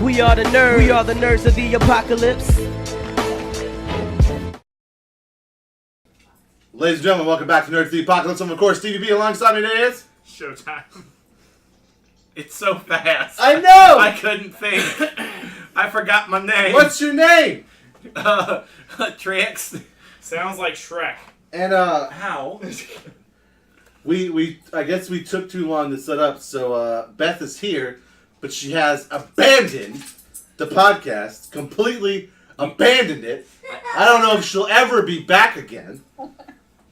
We are the nerds. We are the nerds of the apocalypse. Ladies and gentlemen, welcome back to Nerds of the Apocalypse. I'm, of course, Stevie B. Alongside me today is... Showtime. It's so fast. I know! I couldn't think. I forgot my name. What's your name? Trex. Sounds like Shrek. And, How? I guess we took too long to set up, so, Beth is here, but she has abandoned the podcast, completely abandoned it. I don't know if she'll ever be back again,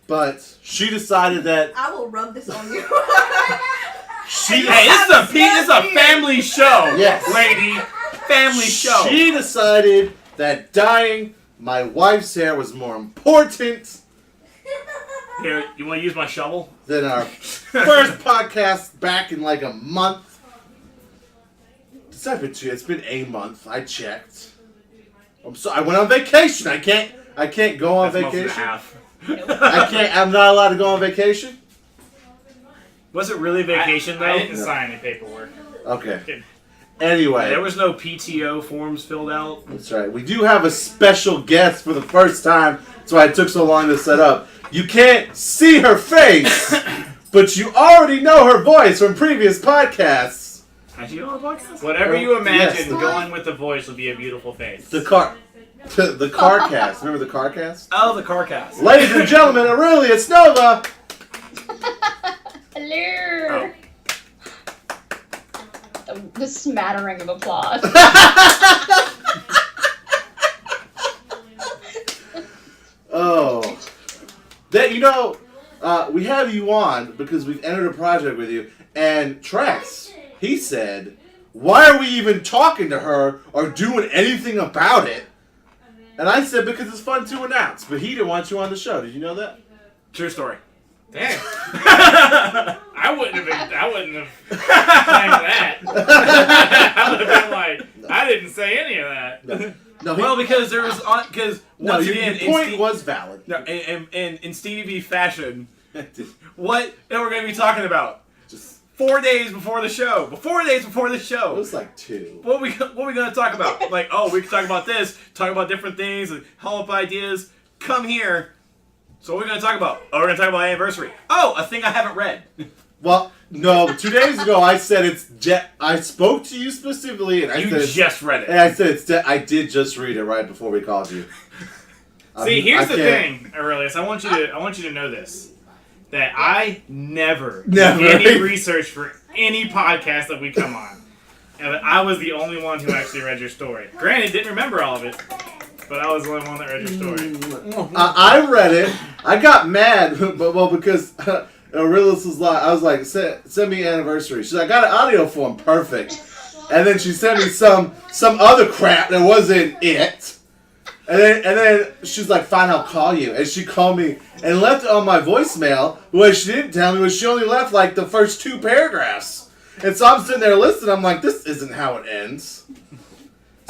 but she decided that... I will rub this on you. Hey, this is a family show, Yes. lady. Family show. She decided that dyeing my wife's hair was more important Here, you want to use my shovel? than our first podcast back in like a month. It's been a month. I checked. I went on vacation. I can't go on That's vacation. month and a half. I'm not allowed to go on vacation? Was it really vacation, though? I didn't sign any paperwork. Okay. Anyway. There was no PTO forms filled out. That's right. We do have a special guest for the first time. That's why it took so long to set up. You can't see her face, but you already know her voice from previous podcasts. Whatever you imagine Yes. going with the voice will be a beautiful face. The car cast. Remember the car cast? Oh, the car cast. Ladies and gentlemen, Arylias Nova. Hello. Oh. The smattering of applause. Oh. We have you on because we've entered a project with you, and Trex, he said, why are we even talking to her or doing anything about it? And I said, because it's fun to announce, but he didn't want you on the show. Did you know that? True story. Damn. I wouldn't have claimed that. I would have been like, I didn't say any of that. No, Well, because there was once again, your point was valid. No, and in Stevie B fashion, what we're going to be talking about? Just 4 days before the show. 4 days before the it show. was like 2. What we going to talk about? Like, we can talk about this, talk about different things, and help up ideas. Come here. So what are we going to talk about? Oh, we're going to talk about anniversary. Oh, a thing I haven't read. Well, no, 2 days ago I said I spoke to you specifically, and I You said just read it. and I said I did just read it right before we called you. See, here's the can't- thing, Arylias. I want you to know this. That I never Never. do any research for any podcast that we come on. And I was the only one who actually read your story. Granted, didn't remember all of it, but I was the only one that read your story. I read it. I got mad, because Arylias was like, I was like, send me anniversary. She's like, I got an audio form, perfect. And then she sent me some other crap that wasn't it. And then she's like, fine, I'll call you. And she called me and left it on my voicemail. What she didn't tell me was she only left like the first 2 paragraphs. And so I'm sitting there listening. I'm like, this isn't how it ends.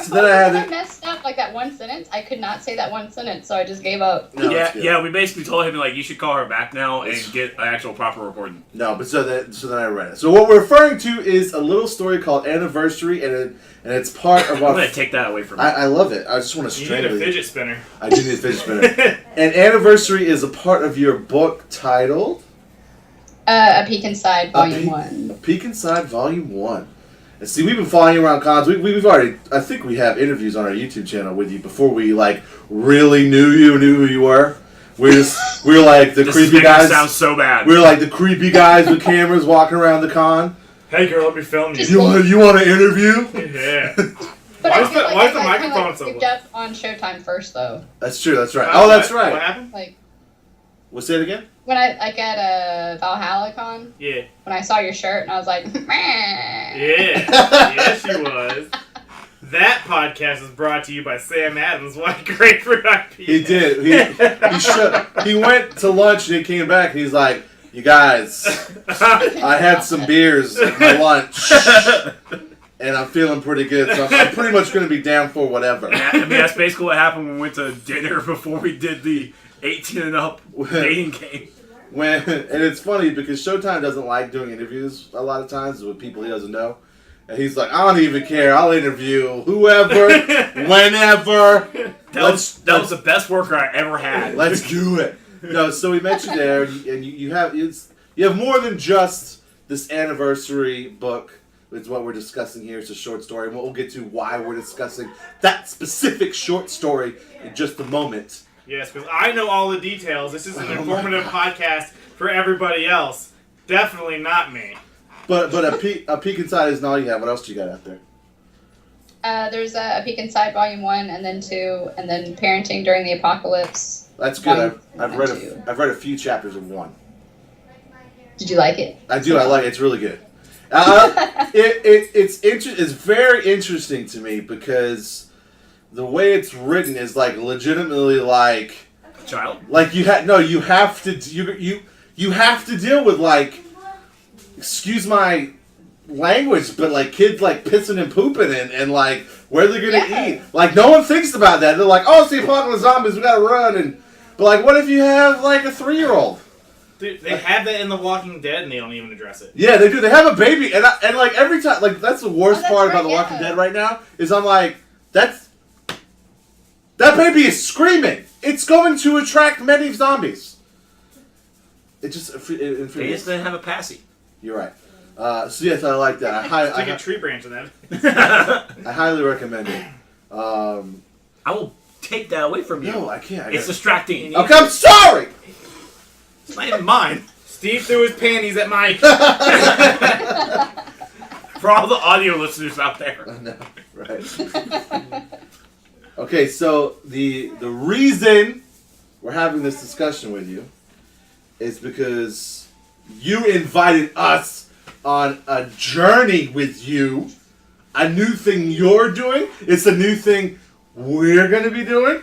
So then I messed up like that one sentence. I could not say that one sentence, so I just gave up. No, it's good. Yeah. We basically told him like you should call her back now and get an actual proper recording. No, but so then I read it. So what we're referring to is a little story called Anniversary, and it's part of our... I'm gonna take that away from me. I love it. I just want to You need strangle a fidget spinner. I do need a fidget spinner. And Anniversary is a part of your book titled... A Peek Inside, Volume A 1. Peek Inside, Volume 1. And see, we've been following you around cons. We've already... I think we have interviews on our YouTube channel with you before we, really knew who you were. We're like the This creepy is making guys. it sound so bad. We're like the creepy guys with cameras walking around the con. Hey girl, let me film you. You want to interview? Yeah. But Why I is feel the- like why is the I microphone so picked low? up on Showtime first, though. That's true, that's right. Oh, that's What right. happened? Like, What's that again? when I, at a Valhalla con, Yeah. when I saw your shirt, and I was like, meh. Yeah. Yes, she was. That podcast is brought to you by Sam Adams. What grapefruit IPA. He did. He went to lunch and he came back and he's like, you guys, I had some beers at my lunch and I'm feeling pretty good, so I'm pretty much going to be down for whatever. I mean, that's basically what happened when we went to dinner before we did the 18 and up dating game. And it's funny because Showtime doesn't like doing interviews a lot of times with people he doesn't know. And he's like, I don't even care. I'll interview whoever, whenever. That was the best worker I ever had. Let's do it. No, so we met you there, and you have more than just this anniversary book. It's what we're discussing here. It's a short story, and we'll get to why we're discussing that specific short story in just a moment. Yes, because I know all the details. This is an informative podcast for everybody else. Definitely not me. But a peek inside isn't all you have. What else do you got out there? There's a Peek Inside Volume 1 and then 2, and then Parenting During the Apocalypse. That's good. I've read Two. I've read a few chapters of 1. Did you like it? I do. I like it. It's really good. It's very interesting to me because the way it's written is like legitimately like Child? like you have to deal with like, excuse my language, but like kids like pissing and pooping and like where they're gonna eat. Like no one thinks about that. They're like, oh, it's the apocalypse zombies, we gotta run. But like, what if you have like a 3-year-old? Dude, they have that in The Walking Dead and they don't even address it. Yeah, they do. They have a baby, and like every time, like that's the worst part about The Walking Dead right now is I'm like, that baby is screaming. It's going to attract many zombies. It just They just didn't have a passy. You're right. So yes, I like that. It's like a tree branch of that. I highly recommend it. I will take that away from you. No, I can't. It's distracting. Okay, I'm sorry. It's not even mine. Steve threw his panties at Mike. For all the audio listeners out there. I know, right? Okay, so the reason we're having this discussion with you is because you invited us on a journey with you. A new thing you're doing. It's a new thing we're going to be doing.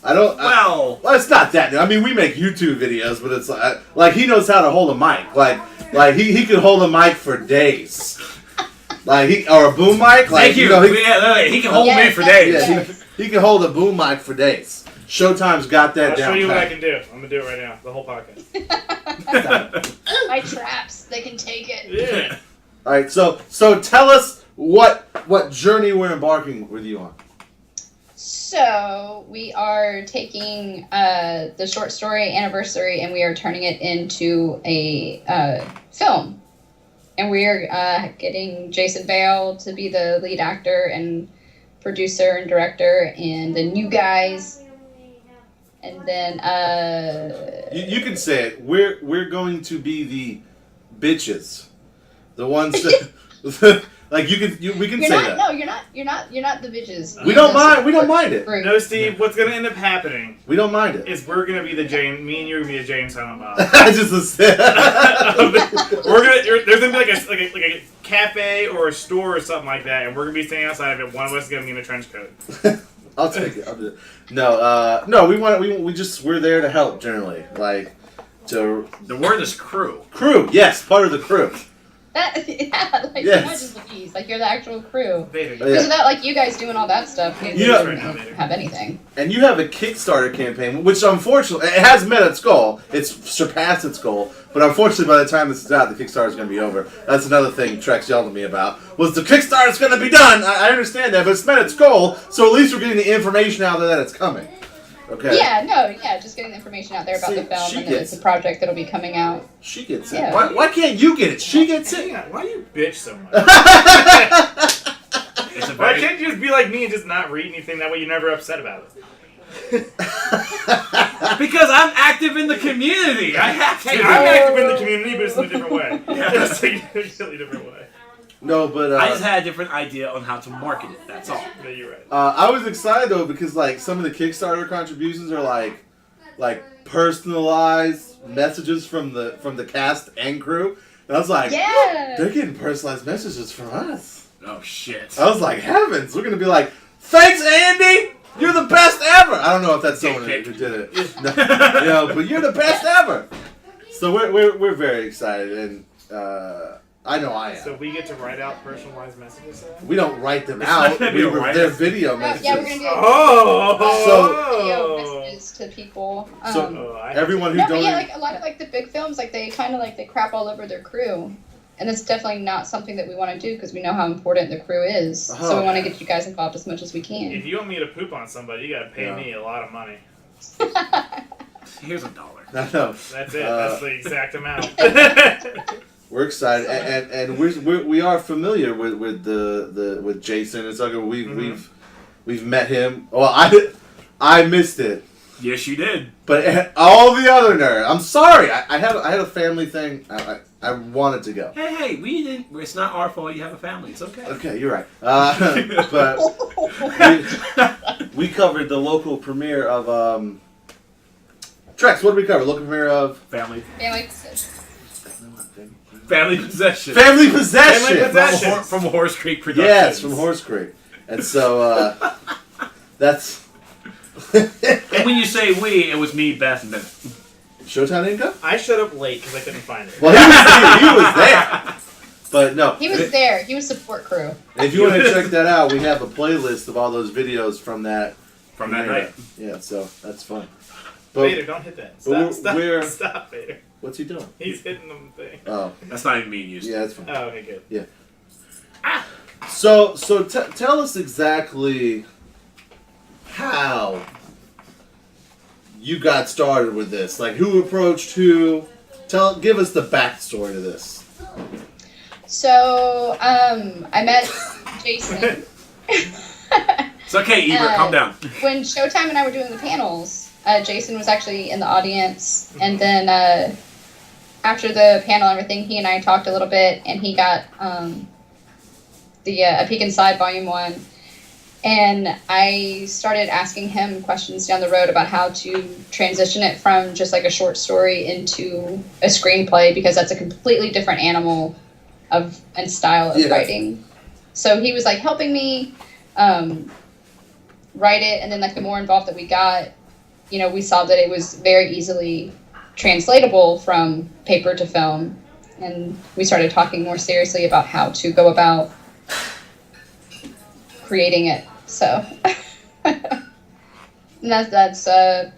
Well, it's not that new. I mean, we make YouTube videos, but it's like he knows how to hold a mic. Like he can hold a mic for days. Or a boom mic. Like, Thank you. He can hold me for days. Yeah, he can hold a boom mic for days. Showtime's got that down. I'll show you what I can do. I'm gonna do it right now. The whole podcast. My traps, they can take it. Yeah. All right. So tell us what journey we're embarking with you on. So we are taking the short story Anniversary and we are turning it into a film. And we're getting Jason Bale to be the lead actor and producer and director, and the new guys. And then you can say it. We're going to be the bitches, the ones that like we can say that. No, you're not the bitches. We don't mind it. No, Steve. What's gonna end up happening? We don't mind it. Is we're gonna be the Jane. Me and you're gonna be the Jane Silent Bob. I just said. There's gonna be like a cafe or a store or something like that, and we're gonna be standing outside of it. One of us is gonna be in a trench coat. I'll take it. I'll do it. No. We're there to help generally. The word is crew. Crew, yes, part of the crew. Yes. Not just the piece, like you're the actual crew. Because without you guys doing all that stuff, we don't have anything. And you have a Kickstarter campaign, which unfortunately it has met its goal. It's surpassed its goal, but unfortunately, by the time this is out, the Kickstarter is going to be over. That's another thing Trex yelled at me about. Was the Kickstarter's going to be done? I understand that, but it's met its goal, so at least we're getting the information out there that it's coming. Okay. Just getting the information out there about the film, and it's a project that'll be coming out. She gets it. Why can't you get it? She gets it. Why do you bitch so much? Why can't you just be like me and just not read anything? That way you're never upset about it. Because I'm active in the community. I have to. I'm active in the community, but it's in a different way. It's a completely different way. No, but I just had a different idea on how to market it. That's all. No, you're right. I was excited though because some of the Kickstarter contributions are like personalized messages from the cast and crew, and I was like, they're getting personalized messages from us. Oh shit! I was like, heavens, we're gonna be like, thanks, Andy. You're the best ever. I don't know if that's someone who did it. No, but you're the best ever. So we're very excited and. I know I am. So we get to write out personalized messages? We don't write them out. They're video messages. Yeah, we're going to do video messages to people. So everyone who donates... a lot of the big films, they kind of they crap all over their crew. And that's definitely not something that we want to do because we know how important the crew is. So we want to get you guys involved as much as we can. If you want me to poop on somebody, you gotta pay me a lot of money. Here's $1. I know. That's it. That's the exact amount. We're excited, and we are familiar with Jason. It's like we've met him. Well, I missed it. Yes, you did. But all the other nerds, I'm sorry. I had a family thing. I wanted to go. Hey, we didn't. It's not our fault. You have a family. It's okay. Okay, you're right. But we covered the local premiere of Trex. What did we cover? Local premiere of Family. Family Possession. Family Possession. Family Possession. From Horse Creek Productions. Yes, from Horse Creek. And so that's. And when you say we, it was me, Beth, and Beth. Showtime didn't go? I showed up late because I couldn't find it. Well, he was there. But no. He was there. He was support crew. If you want to check that out, we have a playlist of all those videos from that night. Yeah, so that's fun. Vader, don't hit that. Stop, Vader. What's he doing? He's hitting the thing. Oh. That's not even being used. Yeah, that's fine. Oh, okay, good. Yeah. So tell us exactly how you got started with this. Like, who approached who? Give us the backstory to this. So, I met Jason. It's okay, Ebert. Calm down. When Showtime and I were doing the panels, Jason was actually in the audience, and then after the panel and everything, he and I talked a little bit, and he got A Peek Inside Volume 1, and I started asking him questions down the road about how to transition it from just like a short story into a screenplay, because that's a completely different animal and style of writing. So he was like helping me write it, and then like the more involved that we got, we saw that it was very easily translatable from paper to film, and we started talking more seriously about how to go about creating it. So and that's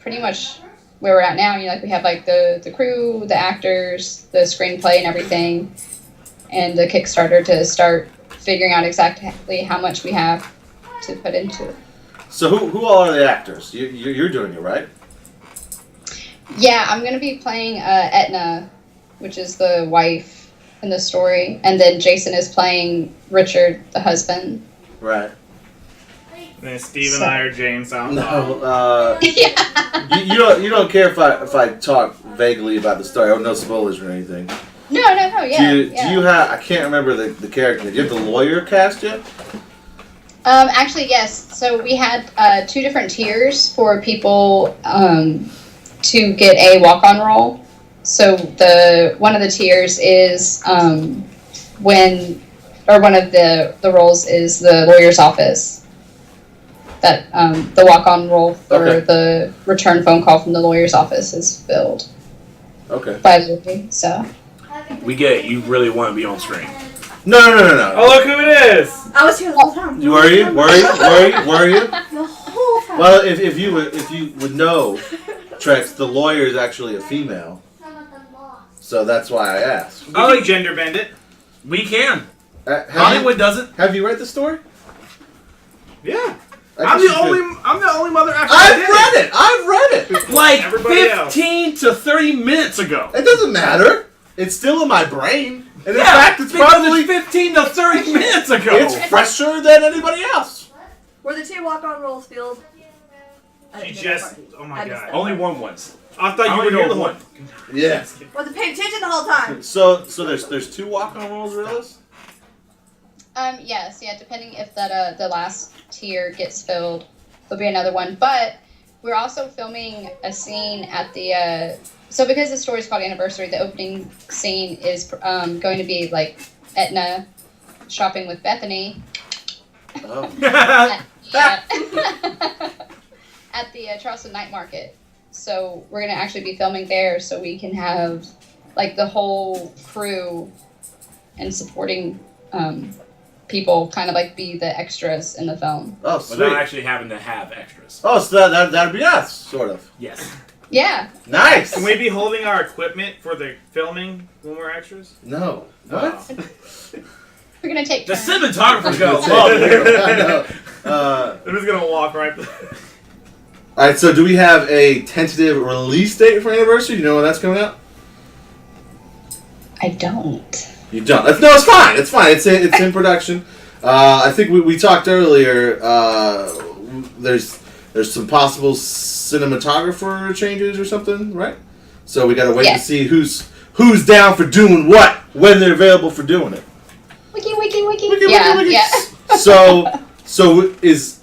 pretty much where we're at now. We have like the crew, the actors, the screenplay and everything, and the Kickstarter to start figuring out exactly how much we have to put into it. So who all are the actors? You're doing it, right? Yeah, I'm going to be playing Etna, which is the wife in the story, and then Jason is playing Richard, the husband. Right. And then Steve and I are Jane Silent. No, you don't care if I talk vaguely about the story. Oh, no spoilers or anything. No, yeah. Do you have? I can't remember the character. Do you have the lawyer cast yet? Actually, yes. So we had 2 different tiers for people to get a walk-on role. So one of the tiers is one of the roles is the lawyer's office. That the walk-on role or the return phone call from the lawyer's office is filled. Okay. By Lucy, so. We get it. You really want to be on screen. No. Oh, look who it is! I was here the whole time. Were you? The whole time. Well, if you would know, Trex, the lawyer is actually a female, so that's why I asked. We can gender bend it. We can. Hollywood doesn't. Have you read the story? Yeah. I'm the only mother actually. I've read it. Like Everybody 15 to 30 minutes ago. It doesn't matter. It's still in my brain. And in fact, it's because probably it's 15 to 30 minutes ago. It's fresher than anybody else. Were the 2 walk-on roles filled? Oh my god. Only one was. I thought you were the the one. one. Yes. Wasn't paying attention the whole time. So there's 2 walk-on roles, Arylias? Yes, depending if the last tier gets filled, there'll be another one. But we're also filming a scene at the so because the story is called Anniversary, the opening scene is going to be like Etna shopping with Bethany. Oh. At the Charleston Night Market. So we're going to actually be filming there so we can have like the whole crew and supporting people kind of like be the extras in the film. Oh, sweet. Without actually having to have extras. Oh, so that'd be us, sort of. Yes. Yeah. Nice. Can we be holding our equipment for the filming when we're extras? No. What? We're gonna take The turns. cinematographer's gonna love you. I know. I'm just gonna walk right. All right. So, do we have a tentative release date for Anniversary? Do you know when that's coming out? I don't. You don't. No, it's fine. It's fine. It's in production. I think we talked earlier. There's some possible cinematographer changes or something, right? So we gotta wait to see who's down for doing what when they're available for doing it. Wiki. Yeah. So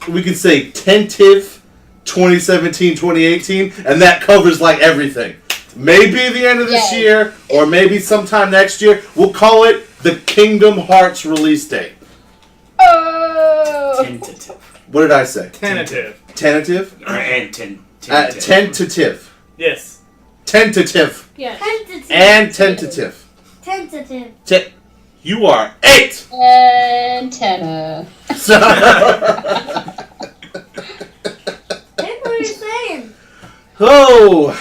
we can say tentative 2017, 2018, and that covers like everything. Maybe the end of this year, or maybe sometime next year. We'll call it the Kingdom Hearts release date. Oh. Tentative. What did I say? Tentative. Tentative? And Tentative. Yes. Tentative. Yes. And tentative. Tentative. You are 8! Antenna. So Hey, what are you saying? oh,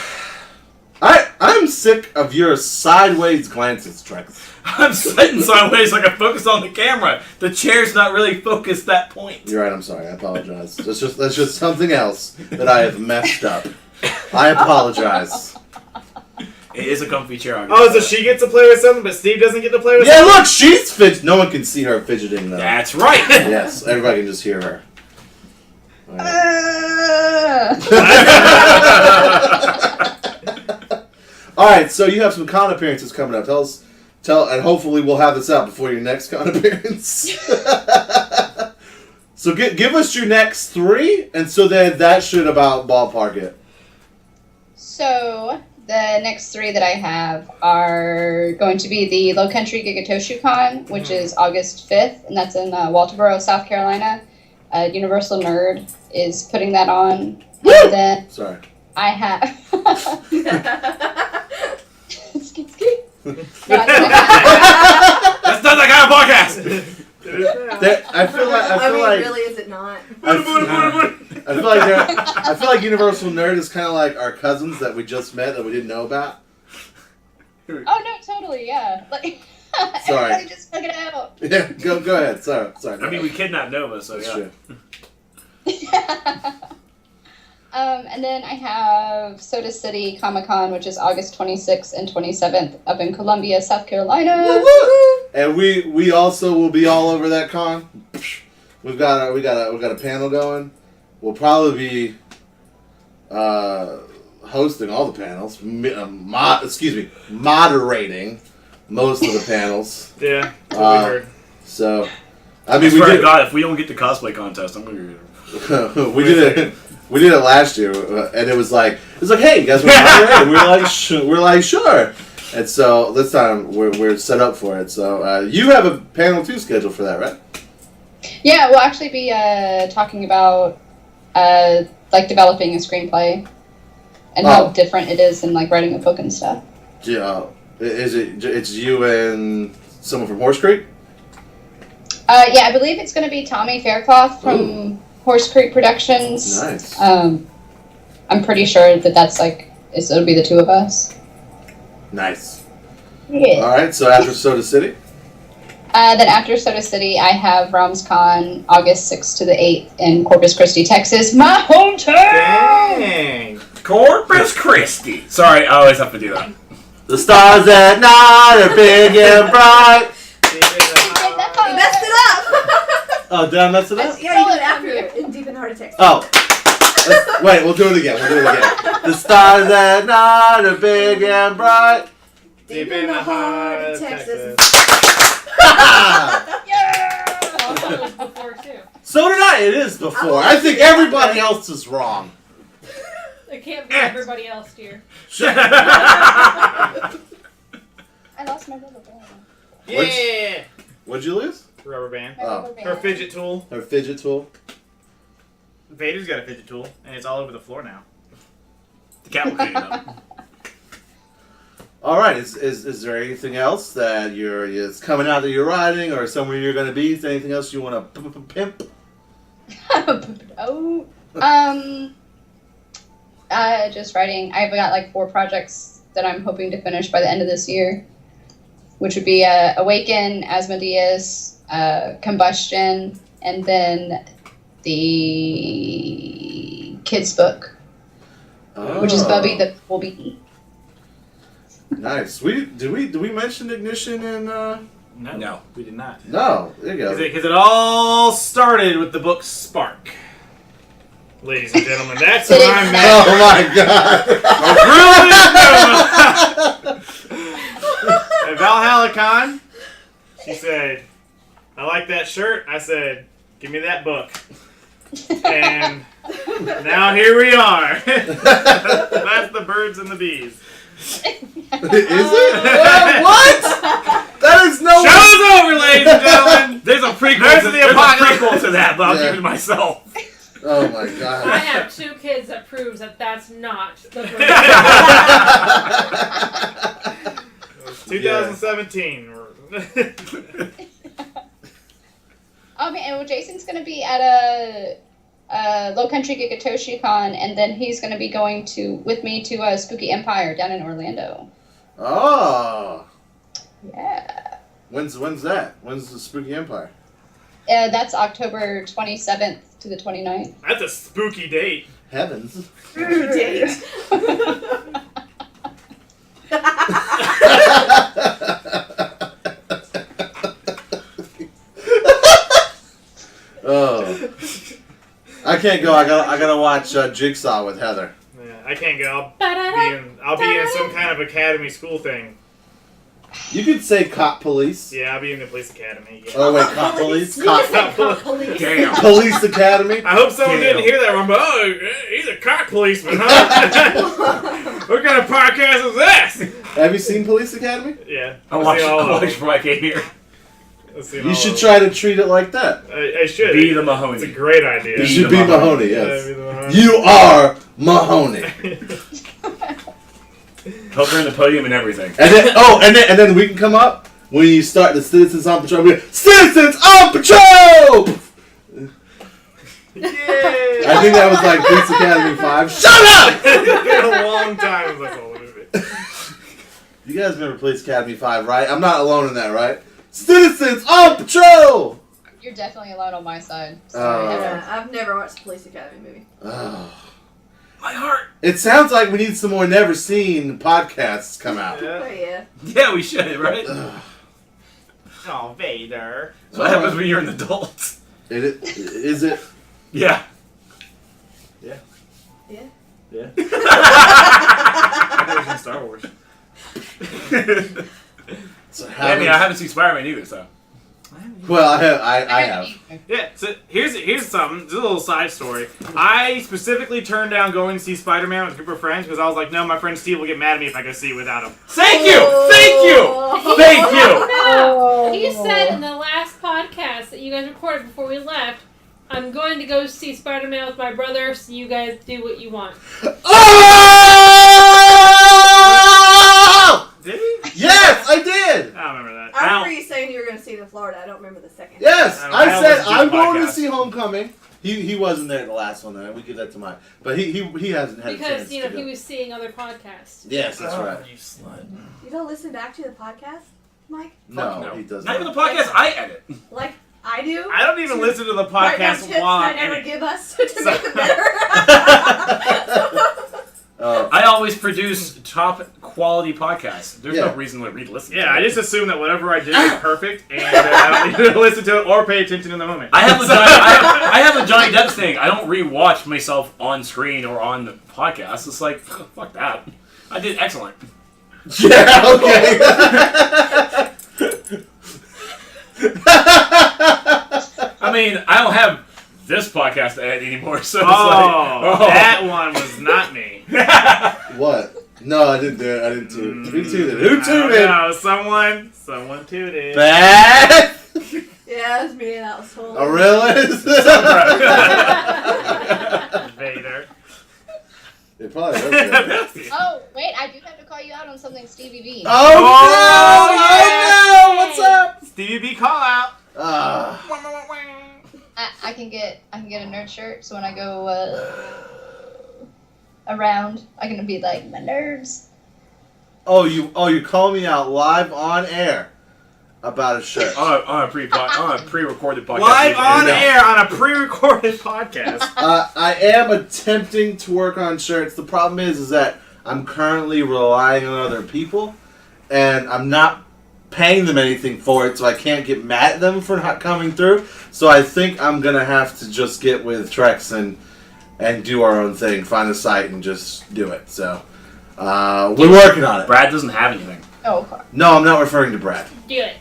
I'm sick of your sideways glances, Trex. I'm sitting sideways so I can focus on the camera. The chair's not really focused that point. You're right. I'm sorry. I apologize. That's just something else that I have messed up. I apologize. It is a comfy chair. Oh, so she gets to play with something, but Steve doesn't get to play with Yeah, something? look, she's fidgeting. No one can see her fidgeting though. That's right. Yes, everybody can just hear her. All right, so you have some con appearances coming up. And hopefully we'll have this out before your next con appearance. So give us your next 3, and so then that should about ballpark it. So the next 3 that I have are going to be the Low Country Gigatoshu Con, which is August 5th, and that's in Walterboro, South Carolina. Universal Nerd is putting that on. And then Sorry. I have. Ski. That's not that kind of podcast. I feel like really, is it not? I feel like Universal Nerd is kind of like our cousins that we just met that we didn't know about. Oh no, totally, yeah. Like Sorry. everybody just figure it out. Yeah, go ahead. Sorry. I mean, we kidnapped Nova, so That's yeah. true. And then I have Soda City Comic Con, which is August 26th and 27th up in Columbia, South Carolina. And we also will be all over that con. We got a panel going. We'll probably be hosting all the panels. Moderating most of the panels. Yeah, that's what we heard. So, I mean, God, if we don't get the cosplay contest, I'm gonna. we did it. We did it last year, and it was like, hey, you guys want to moderate? We're like, sure. And so this time we're set up for it. So you have a panel 2 scheduled for that, right? Yeah, we'll actually be talking about like developing a screenplay and how different it is than like writing a book and stuff. Yeah. It's you and someone from Horse Creek? Yeah, I believe it's going to be Tommy Faircloth from Horse Creek Productions. Nice. I'm pretty sure that's like it'll be the 2 of us. Nice. Yeah. All right. So after Soda City. Then after Soda City, I have RomsCon August 6th to the 8th in Corpus Christi, Texas, my hometown. Dang. Corpus Christi. Sorry, I always have to do that. The stars at night are big and bright. You messed it up! Oh, did I mess it up? Yeah, you did it after in Deep in the Heart of Texas. Oh. Wait, we'll do it again. The stars at night are big and bright. Deep in the heart of Texas. Before too. So did I. It is before. I think everybody else is wrong. It can't be everybody else, dear. I lost my rubber band. Yeah. What'd you lose? Rubber band. My rubber band. Her fidget tool. Her fidget tool. Vader's got a fidget tool, and it's all over the floor now. The cat will clean it up. All right. Is there anything else that is coming out that you're riding, or somewhere you're going to be? Is there anything else you want to pimp? Just writing. I've got like 4 projects that I'm hoping to finish by the end of this year, which would be Awaken, Asmodeus, Combustion, and then the kids book, which is Bubby the Bumblebee. Nice. Did we mention Ignition in? No. We did not. No. There you go. Because it all started with the book Spark. Ladies and gentlemen, that's what I'm at. Oh my God! At Valhalla Con, she said, "I like that shirt." I said, "Give me that book." And now here we are. That's the birds and the bees. Is it? What? That is no. Show's over, ladies and gentlemen. There's a prequel. There's There's a prequel to that, but I'll Yeah. give it to myself. Oh my God. I have 2 kids that proves that that's not the bird. It was 2017. Oh man, well, Jason's gonna be at a Low Country Gig at ToshiCon, and then he's gonna be going with me to Spooky Empire down in Orlando. Oh. Yeah. When's that? When's the Spooky Empire? That's October 27th to the 29th. That's a spooky date. Heavens. Date. Oh. I can't go. I gotta watch Jigsaw with Heather. Yeah, I can't go. I'll be in some kind of academy school thing. You could say cop police. Yeah, I'll be in the police academy. Yeah. Oh wait, cop police. Cop Police. Damn. police academy. I hope someone Damn. didn't hear that one, but he's a cock policeman, huh? What kind of podcast is this? Have you seen Police Academy? Yeah. I I've watched seen all of them. before I came here. I've seen You all should of try to treat it like that. them. I should. Be the Mahoney. It's a great idea. You Be should the be Mahoney. Mahoney. Yeah, Yes. be the Mahoney. You are Mahoney. Help her in the podium and everything. And then we can come up when you start the Citizens on Patrol. We're Citizens on Patrol. Yay! I think that was like Police Academy 5. Shut up! It's been a long time since I saw the movie. You guys remember Police Academy 5, right? I'm not alone in that, right? Citizens on Patrol. You're definitely alone on my side. Oh. Yeah, I've never watched a Police Academy movie. Oh. My heart. It sounds like we need some more never seen podcasts come out. Oh Yeah. yeah. Yeah, we should, right? Ugh. Oh, Vader. So what happens when you're an adult? Is it? Yeah. Yeah. Yeah. That was in Star Wars. So I mean, I haven't seen Spider-Man either, so. Well, I have. Yeah, so here's something. Just a little side story. I specifically turned down going to see Spider-Man with a group of friends because I was like, no, my friend Steve will get mad at me if I go see it without him. Thank you! Thank you! Thank you! No! He said in the last podcast that you guys recorded before we left, I'm going to go see Spider-Man with my brother, so you guys do what you want. Oh! Did he? Yes, I did. I don't remember that. I remember you saying you were going to see it in Florida. I don't remember the second. Yes, I I said listened to I'm the going to podcast. see Homecoming. He wasn't there at the last one, though. We give that to Mike, but he hasn't had a chance Because, to he go. was seeing other podcasts. Yes, that's right. You slut. You don't listen back to the podcast, Mike? No, No. he doesn't. Not even the podcast I edit. Like I do? I don't even listen to the Write down podcast tips while I I'm never in it. give us to make it better. I always produce top quality podcasts. There's Yeah. no reason to re-listen. Yeah, to I it. just assume that whatever I do is perfect, and I don't need to listen to it or pay attention in the moment. I have I have a Johnny Depp thing. I don't re-watch myself on screen or on the podcast. It's like fuck that. I did excellent. Yeah. Okay. I mean, I don't have this podcast to edit anymore, so it's that one was not me. What? No, I didn't do it. I didn't toot. Who tooted? Who tooted? No, someone tooted. Beth. Yeah, it was me. That was totally. Arylias. Vader. It probably was good. Oh, wait, I do have to call you out on something, Stevie B. Oh, Oh, no! Oh, no! What's up? Stevie B call out. I can get a nerd shirt, so when I go around. I'm gonna be like, my nerds. Oh, you call me out live on air about a shirt. On a pre-recorded podcast. Live on air on a pre-recorded podcast. I am attempting to work on shirts. The problem is that I'm currently relying on other people, and I'm not paying them anything for it, so I can't get mad at them for not coming through. So I think I'm gonna have to just get with Trex and do our own thing, find a site and just do it. So we're working on it. Brad doesn't have anything. Oh, okay. No, I'm not referring to Brad. Do it.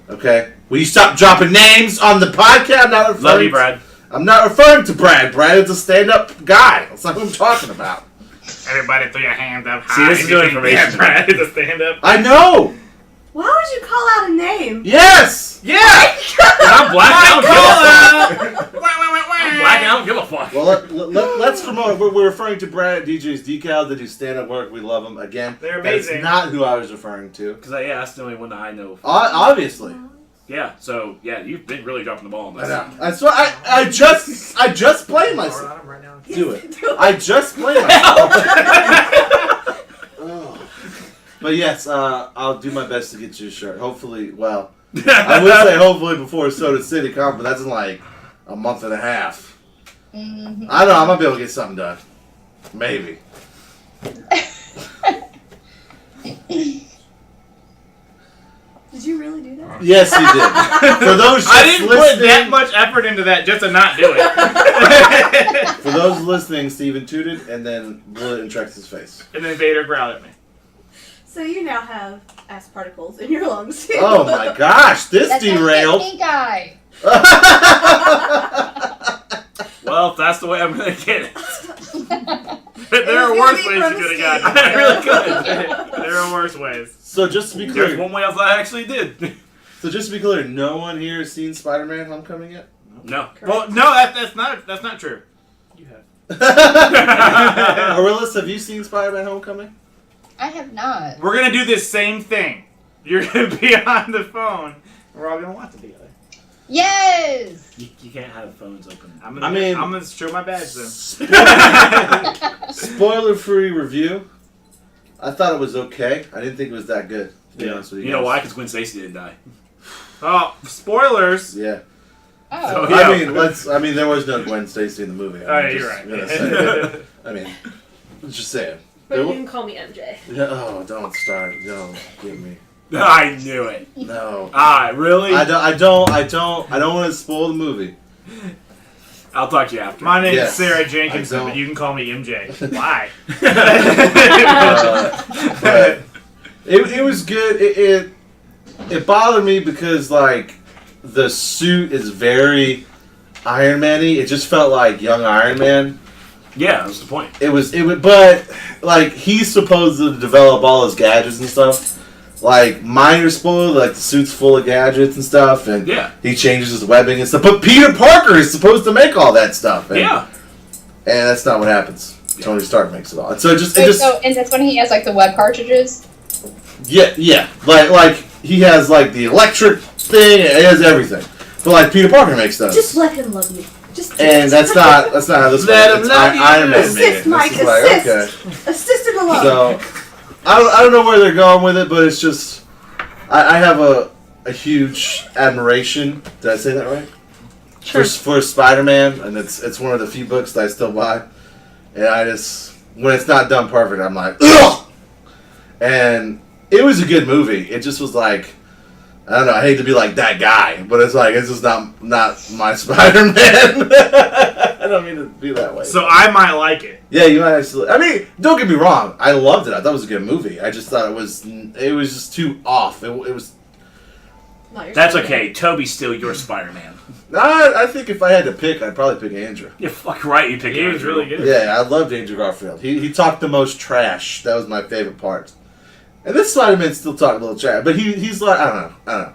Okay? Will you stop dropping names on the podcast? I'm not referring Love you, Brad. I'm not referring to Brad. Brad is a stand-up guy. That's not who I'm talking about. Everybody throw your hands up high. See, this is new information. Yeah, Brad is a stand-up. I know! Why would you call out a name? Yes! Yeah! I'm black. I don't give a fuck. Wah, wah, wah, wah. I'm black. I don't give a fuck. Well, let's promote. We're referring to Brad at DJ's Decal. They do stand-up work. We love them. Again, They're amazing. That's not who I was referring to. Because that's the only one that I know. Obviously. Yeah. So you've been really dropping the ball on I this. know. That's why I just played myself. Right now. Do it. I just played myself. Oh. But yes, I'll do my best to get you a shirt. Hopefully, well, I would say hopefully before Soda City Con, but that's in like a month and a half. Mm-hmm. I don't know. I might be able to get something done. Maybe. Did you really do that? Yes, you did. For those just I didn't put listening, that much effort into that just to not do it. for those listening, Steven tooted and then blew it in Trex's face. And then Vader growled at me. So you now have ass particles in your lungs too. Oh my gosh, this That's derailed. my pink eye. Well, if that's the way I'm gonna get it. There are It's worse gonna be ways from you could Steve. have gotten I it. really could. There are worse ways. So just to be There's clear, one way else I actually did. no one here has seen Spider-Man: Homecoming yet. No. Well, no, that's not true. You have. Arylias, have you seen Spider-Man: Homecoming? I have not. We're gonna do this same thing. You're gonna be on the phone. We're all gonna watch it together. Yes! You can't have phones open. I'm I mean- gonna show my badge then. Spoiler-free review. I thought it was okay. I didn't think it was that good. To be honest with you. You know guys. why? Because Gwen Stacy didn't die. Oh, spoilers. Yeah. Oh. So, yeah. I mean, there was no Gwen Stacy in the movie. Oh, yeah, you're right. Gonna say. I mean, just saying. But you can call me MJ. Yeah, oh, don't start. Don't get me. I knew it. No. Really? I don't want to spoil the movie. I'll talk to you after. My name's Yes. Sarah Jenkinson, I don't. but you can call me MJ. Why? But it was good. It bothered me because like the suit is very Iron Man-y. It just felt like young Iron Man. Yeah, that's the point. It was, but like he's supposed to develop all his gadgets and stuff. Like minor spoiler, like the suit's full of gadgets and stuff, and Yeah. he changes his webbing and stuff. But Peter Parker is supposed to make all that stuff. And, Yeah. and that's not what happens. Tony Stark makes it all. And so it just, Wait, so, and that's when he has like the web cartridges? yeah, like he has like the electric thing. It has everything. But like Peter Parker makes those. Just let him love you. Just And that's not how this Let works. him It's love you. Iron Man made it. Assist, Mike, This is like, assist. okay. assist him along. So I don't know where they're going with it, but it's just I have a huge admiration. Did I say that right? Sure. For Spider-Man, and it's one of the few books that I still buy. And I just when it's not done perfect, I'm like ugh. And it was a good movie. It just was like I don't know. I hate to be like that guy, but it's like it's just not my Spider-Man. I don't mean to be that way. So I might like it. Yeah, you might actually. I mean, don't get me wrong. I loved it. I thought it was a good movie. I just thought it was just too off. It was. Not your That's Spider-Man. okay. Toby's still your Spider-Man. I think if I had to pick, I'd probably pick Andrew. You're fucking right. You pick He was Andrew. really good. Yeah, I loved Andrew Garfield. He talked the most trash. That was my favorite part. And this Spider-Man still talked a little trash, but he's like I don't know.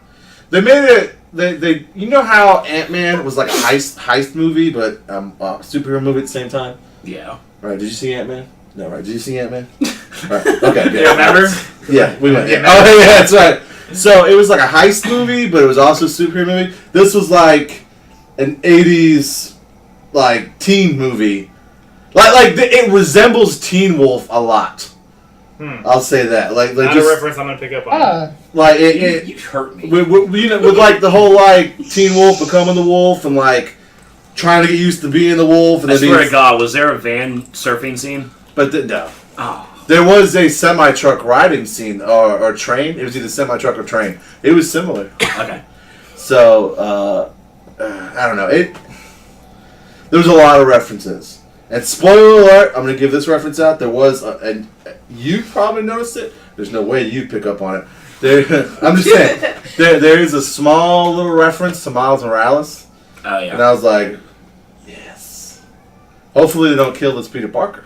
They made it. They you know how Ant-Man was like a heist movie, but a superhero movie at the same time. Yeah. Right? Did you see Ant-Man? No, right? Did you see Ant-Man? Right. Okay. Good. Yeah, remember? Yeah, we went. Yeah, Oh, yeah, that's right. So it was like a heist movie, but it was also a superhero movie. This was like an '80s like teen movie, It resembles Teen Wolf a lot. I'll say that. Like Not just a reference I'm gonna pick up on. like You hurt me. with like the whole like Teen Wolf becoming the wolf and like trying to get used to being the wolf. And I then swear to God, was there a van surfing scene? But no. Oh. There was a semi-truck riding scene or train. It was either semi-truck or train. It was similar. Okay. So I don't know. There was a lot of references. And spoiler alert, I'm going to give this reference out. There was, and you probably noticed it. There's no way you'd pick up on it. I'm just saying, there is a small little reference to Miles Morales. Oh, yeah. And I was like, yes. Hopefully they don't kill this Peter Parker.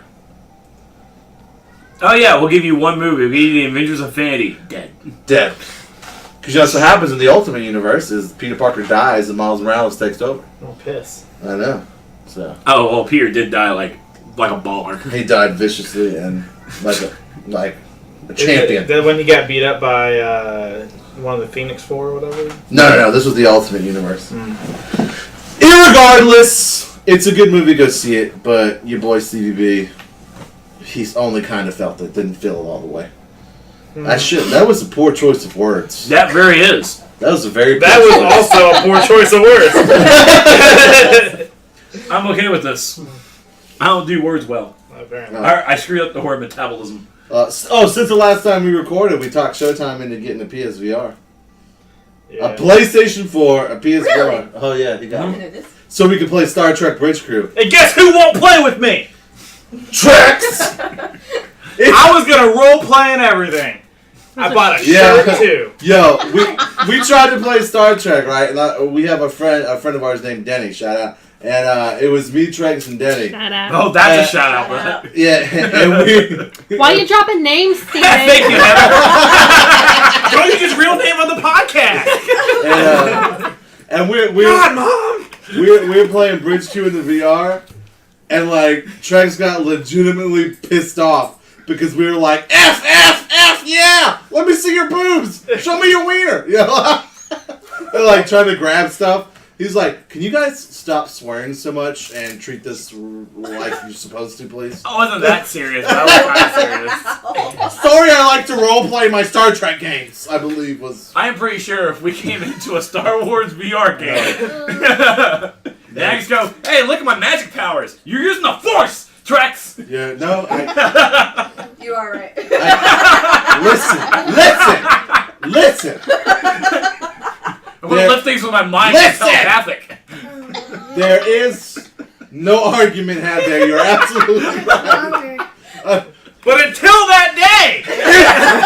Oh, yeah, we'll give you one movie. We'll give you the Avengers Infinity. Dead. Because that's what happens in the Ultimate Universe is Peter Parker dies and Miles Morales takes over. Oh, piss. I know. So Oh, well, Peter did die like a baller. he died viciously and like a champion. Is that when he got beat up by one of the Phoenix Four or whatever? No. This was the Ultimate Universe. Irregardless, it's a good movie. Go see it. But your boy Stevie B, he's only kind of felt it. Didn't feel it all the way. That was a poor choice of words. That very is. That was a very. That was also a poor choice of words. I'm okay with this. I don't do words well. Apparently. I screwed up the word metabolism. Since the last time we recorded, we talked Showtime into getting a PSVR. Yeah. A PlayStation 4, a PS4. Really? Oh yeah, he I got didn't it. know this. So we could play Star Trek Bridge Crew. And guess who won't play with me? Trex! I was gonna role play and everything. I bought a shirt too. Yo, we tried to play Star Trek, right? And we have a friend of ours named Denny. Shout out. And it was me, Trex, and Denny. Shout out. Oh, that's a shout out, bro. Yeah, and we. Why are you dropping names, Steven? Thank you, Heather. Don't use his real name on the podcast. And we're God, Mom. we're playing Bridge 2 in the VR, and like Trex got legitimately pissed off because we were like F, yeah, let me see your boobs, show me your wiener, you know, and like trying to grab stuff. He's like, can you guys stop swearing so much and treat this like you're supposed to, please? I wasn't that serious, but I was kind of serious. Sorry, I like to roleplay my Star Trek games, I believe was. I am pretty sure if we came into a Star Wars VR game, and I just go, hey, look at my magic powers. You're using the Force, Trex. Yeah, no, You are right. Listen. I'm going to lift things with my mind. Listen! It's telepathic. There is no argument had there. You're absolutely right. But until that day,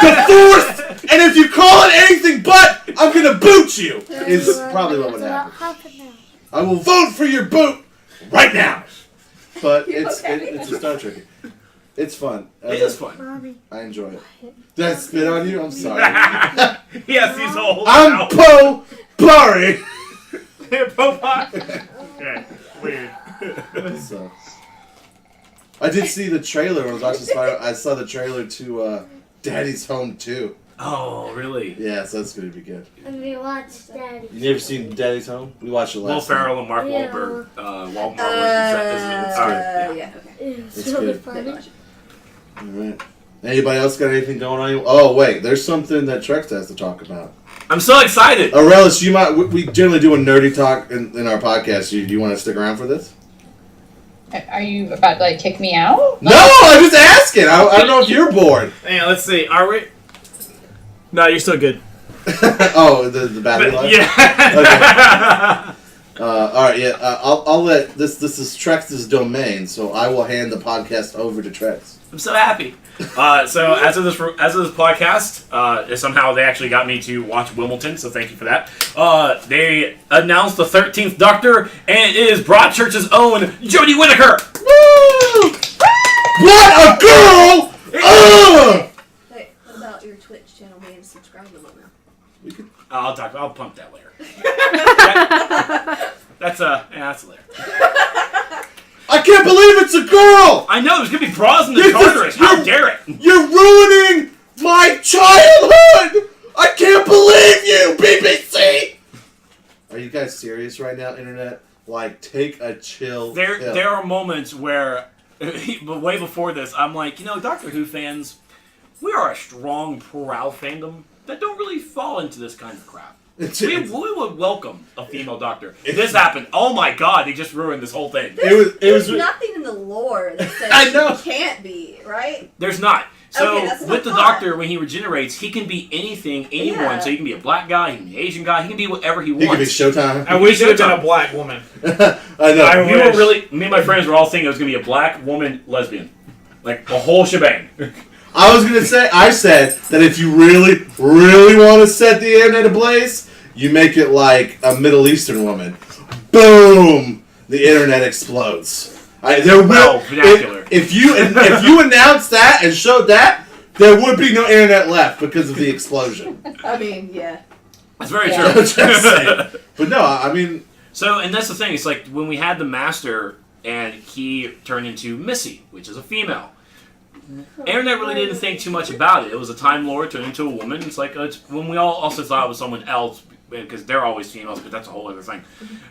The Force, and if you call it anything but, I'm gonna boot you. Is probably what would happen. I will vote for your boot right now. But it's a Star Trek. It's fun. It is fun. I enjoy it. Did I spit on you? I'm sorry. Yes, he's old. I'm Poe Barry. okay, weird. So, I did see the trailer when I was watching Spider. I saw the trailer to Daddy's Home 2. Oh, really? Yeah, so that's going to be good. And we watched Daddy. You never seen Daddy's Home? We watched it Will last time. Ferrell and Mark Yeah. Wahlberg. Wahlberg Yeah, okay. It's It's really good. funny. Alright. Anybody else got anything going on? Oh, wait. There's something that Trex has to talk about. I'm so excited. Arylias, you might. We generally do a nerdy talk in our podcast. You want to stick around for this? Are you about to kick me out? No, I'm just asking. I don't know if you're bored. Hang on, let's see. Are we? No, you're still good. Oh, the battery life? Yeah. All right, yeah. I'll let this is Trex's domain, so I will hand the podcast over to Trex. I'm so happy. So as of this podcast, somehow they actually got me to watch Wimbledon, so thank you for that. They announced the 13th Doctor, and it is Broadchurch's own Jodie Whittaker. Woo! What a girl! Wait, what about your Twitch channel being subscribable now? We could. I'll pump that later. That's later. I can't believe it's a girl! I know there's gonna be bras in the This is- Tartarus. How dare it? You're ruining my childhood! I can't believe you, BBC! Are you guys serious right now, Internet? Like, take a chill pill. There are moments where but way before this, I'm like, Doctor Who fans, we are a strong, proud fandom that don't really fall into this kind of crap. We would welcome a female doctor. If this happened, oh my god, they just ruined this whole thing. There's nothing in the lore that says she can't be, right? There's not. So Okay, with the doctor, when he regenerates, he can be anything, anyone. Yeah. So he can be a black guy, he can be an Asian guy, he can be whatever he He could be wants. Showtime. I wish it had been a black woman. I know. We were really, me and my friends were all thinking it was going to be a black woman lesbian. Like, the whole shebang. I was gonna say, I said that if you really, really want to set the internet ablaze, you make it like a Middle Eastern woman. Boom! The internet explodes. Vernacular. If you announced that and showed that, there would be no internet left because of the explosion. I mean, yeah. That's very Yeah. true. Just saying. But no, I mean, So, and that's the thing. It's like when we had the Master and he turned into Missy, which is a female. Internet really didn't think too much about it. It was a Time Lord turned into a woman. It's like when we all also thought it was someone else because they're always females, but that's a whole other thing.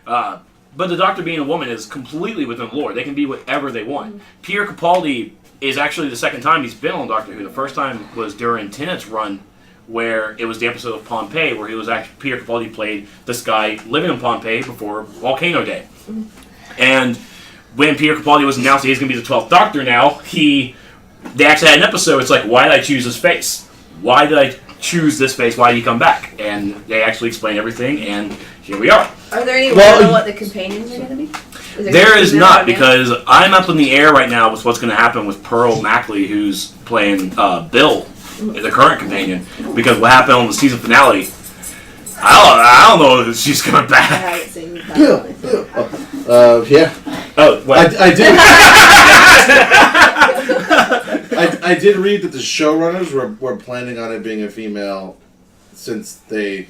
But the Doctor being a woman is completely within the lore. They can be whatever they want. Pierre Capaldi is actually the second time he's been on Doctor Who. The first time was during Tennant's run, where it was the episode of Pompeii, where he was actually Pierre Capaldi played this guy living in Pompeii before Volcano Day. And when Pierre Capaldi was announced that he's going to be the 12th Doctor now, they actually had an episode. It's like, why did I choose this face? Why did I choose this face? Why did he come back? And they actually explain everything, and here we are. Are there any word on what the companions are going to be? There is not, because I'm up in the air right now with what's going to happen with Pearl Mackley, who's playing Bill, the current companion, because what happened on the season finale, I don't know if she's coming I back. haven't seen that. yeah. Oh, what? I did. I did read that the showrunners were planning on it being a female since they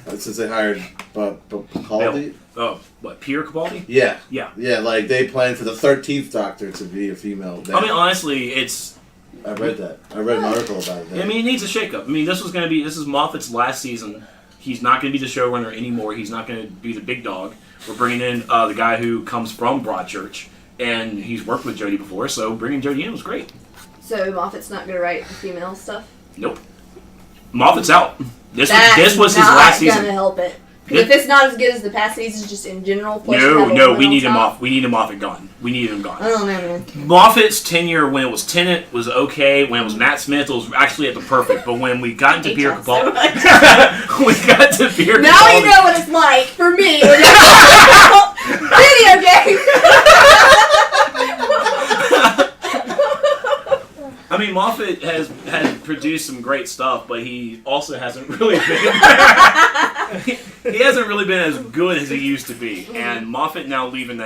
hired Capaldi. Oh, what, Pierre Capaldi? Yeah. Yeah. Yeah, like they planned for the 13th Doctor to be a female. I mean, honestly, I read that. I read an article about it. I mean, it needs a shakeup. I mean, this is Moffat's last season. He's not going to be the showrunner anymore. He's not going to be the big dog. We're bringing in the guy who comes from Broadchurch, and he's worked with Jodie before, so bringing Jodie in was great. So Moffat's not going to write female stuff? Nope. Moffat's out. This was his last That's season. not going to help it. Because if it's not as good as the past seasons, just in general, plus you have a No, woman we on need him top. off. We need him off and gone. We need him gone. I don't know, man. Moffat's tenure when it was Tennant was okay. When it was Matt Smith, it was actually at the perfect. But when we got into Pierre Capaldi, we got to Pierre Now Capaldi. you know what it's like for me when video games. I mean, Moffat has produced some great stuff, but he also hasn't really been. He hasn't really been as good as he used to be. And Moffat now leaving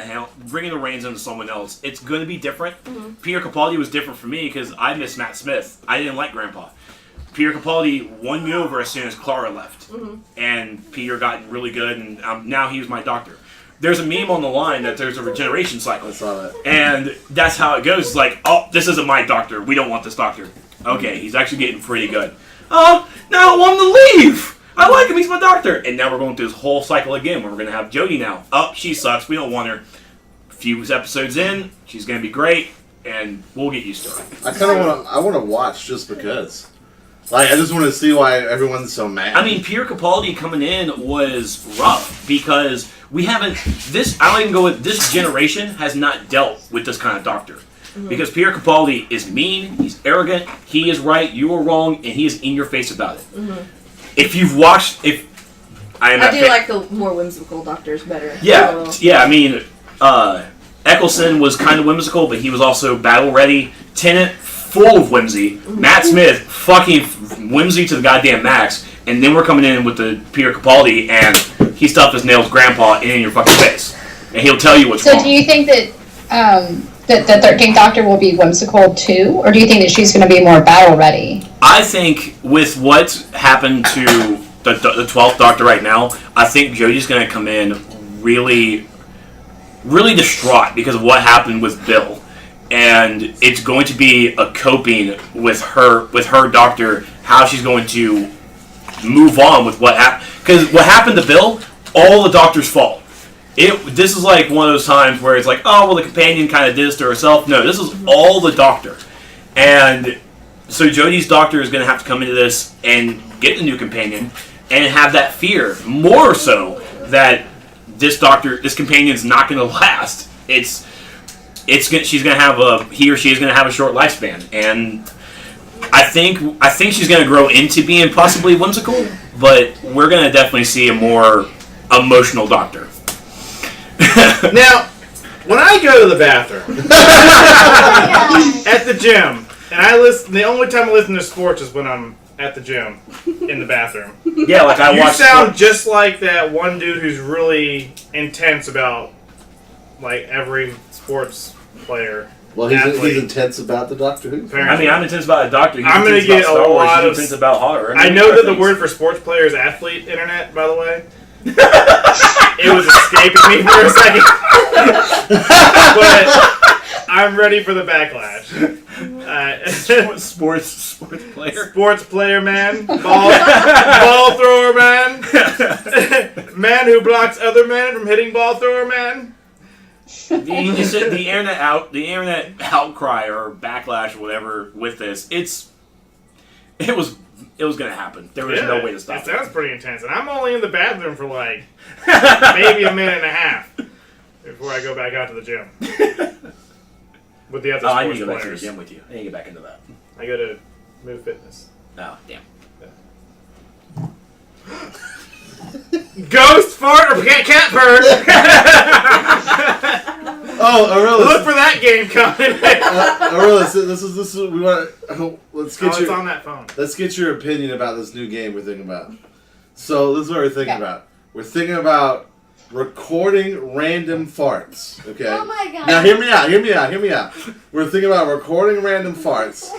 bringing the reins into someone else. It's going to be different. Pierre Capaldi was different for me because I miss Matt Smith. I didn't like Grandpa. Pierre Capaldi won me over as soon as Clara left, and Pierre got really good, and now he was my doctor. There's a meme on the line that there's a regeneration cycle. I saw that. And that's how it goes. It's like, oh, this isn't my doctor. We don't want this doctor. Okay, he's actually getting pretty good. Oh, now I want him to leave. I like him. He's my doctor. And now we're going through this whole cycle again where we're going to have Jodie now. Oh, she sucks. We don't want her. A few episodes in, she's going to be great, and we'll get used to her. I kind of want to watch just because. Like, I just want to see why everyone's so mad. I mean, Pierre Capaldi coming in was rough because we haven't. I'll even go with this generation has not dealt with this kind of doctor. Because Pierre Capaldi is mean, he's arrogant, he is right, you are wrong, and he is in your face about it. If you've watched, I do like the more whimsical doctors better. Yeah, I mean, Eccleston was kind of whimsical, but he was also battle ready. Tennant, full of whimsy. Matt Smith, fucking whimsy to the goddamn max. And then we're coming in with the Pierre Capaldi, and he stuffed his nails grandpa in your fucking face. And he'll tell you what's wrong. So do you think that that the 13th Doctor will be whimsical too? Or do you think that she's going to be more battle ready? I think with what happened to the 12th Doctor right now, I think Jodie's going to come in really, really distraught because of what happened with Bill. And it's going to be a coping with her doctor, how she's going to move on with what happened. Because what happened to Bill, all the doctor's fault. This is like one of those times where it's like, oh, well, the companion kind of did this to herself. No, this is all the doctor. And so Jodie's doctor is going to have to come into this and get the new companion and have that fear, more so that this companion's not going to last. She's going to have he or she is going to have a short lifespan. And I think she's going to grow into being possibly whimsical, but we're going to definitely see a more emotional doctor. Now, when I go to the bathroom at the gym, and the only time I listen to sports is when I'm at the gym in the bathroom. Yeah, like I watch. You sound just like that one dude who's really intense about like every sports player. Well, he's intense about the Doctor Who. I mean, I'm intense about a doctor. I'm going to get a lot of... intense about horror. I know that the word for sports player is athlete, internet, by the way. It was escaping me for a second. But I'm ready for the backlash. Sports player. Sports player, man. Ball thrower, man. Man who blocks other men from hitting ball thrower, man. The internet outcry or backlash or whatever with this, it was going to happen. There was no way to stop it. It sounds pretty intense, and I'm only in the bathroom for like maybe a minute and a half before I go back out to the gym with the other sports I need to go back to the players. gym with you. I need to get back into that. I go to Move Fitness. Oh, damn. Ghost fart or cat purr. Oh, Arylias. Look for that game coming. Arylias, this is we want. Let's get it's on that phone. Let's get your opinion about this new game we're thinking about. So this is what we're thinking about. We're thinking about recording random farts. Okay. Oh my god. Now hear me out. We're thinking about recording random farts,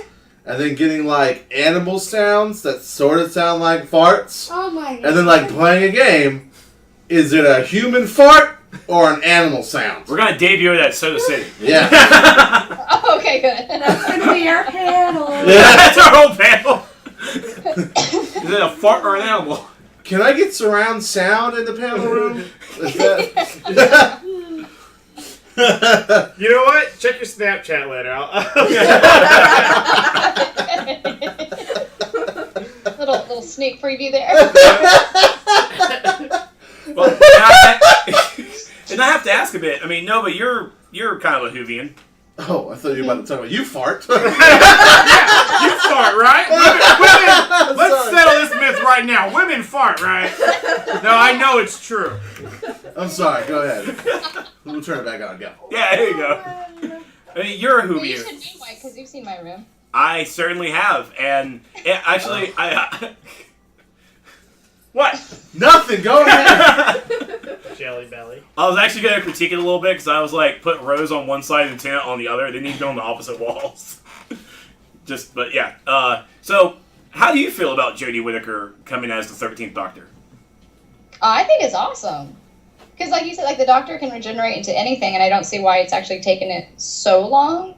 and then getting like animal sounds that sort of sound like farts. Oh my god. And then like playing a game. Is it a human fart or an animal sound? We're going to debut it at Soda City. Yeah. Oh, okay, good. That's gonna be our panel. Yeah. That's our whole panel. Is it a fart or an animal? Can I get surround sound in the panel room? Is that... You know what? Check your Snapchat later. little sneak preview there. Well, and I have to ask a bit. I mean, Nova, you're kind of a Whovian. Oh, I thought you were about to talk about you fart. You fart, right? Women, let's settle this myth right now. Women fart, right? No, I know it's true. I'm sorry. Go ahead. We'll turn it back on. Go. Yeah, there you go. I mean, you're a Well, you Whovian. should know why, because you've seen my room. I certainly have, and actually, I. What? Nothing. Go ahead. Jelly belly. I was actually going to critique it a little bit because I was like putting Rose on one side and Tina on the other. They need to be on the opposite walls. But yeah. So, how do you feel about Jodie Whittaker coming as the 13th Doctor? I think it's awesome. Because like you said, like the Doctor can regenerate into anything, and I don't see why it's actually taken it so long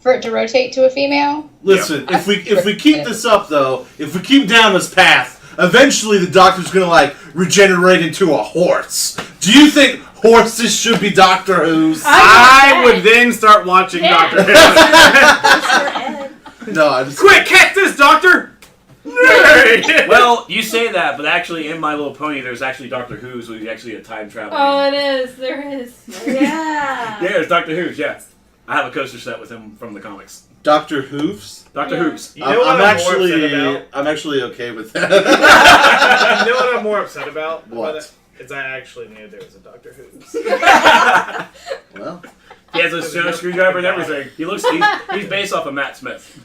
for it to rotate to a female. Listen, if we keep this up though, if we keep down this path, eventually the Doctor's gonna like regenerate into a horse. Do you think horses should be Doctor Who's? I would then start watching Doctor Who. No, I just Quick, catch this, Doctor! Well, you say that, but actually in My Little Pony, there's actually Doctor Who's, who's actually a time traveler. Oh, it is. There is. Yeah. Yeah, there's Doctor Who's, yeah. I have a coaster set with him from the comics. Doctor Who's. Doctor Yeah. Who's. You know what I'm more upset about? I'm actually okay with that. You know what I'm more upset about? What? Is I actually knew there was a Doctor Who's. Well, He has a screwdriver and everything. He's based off of Matt Smith.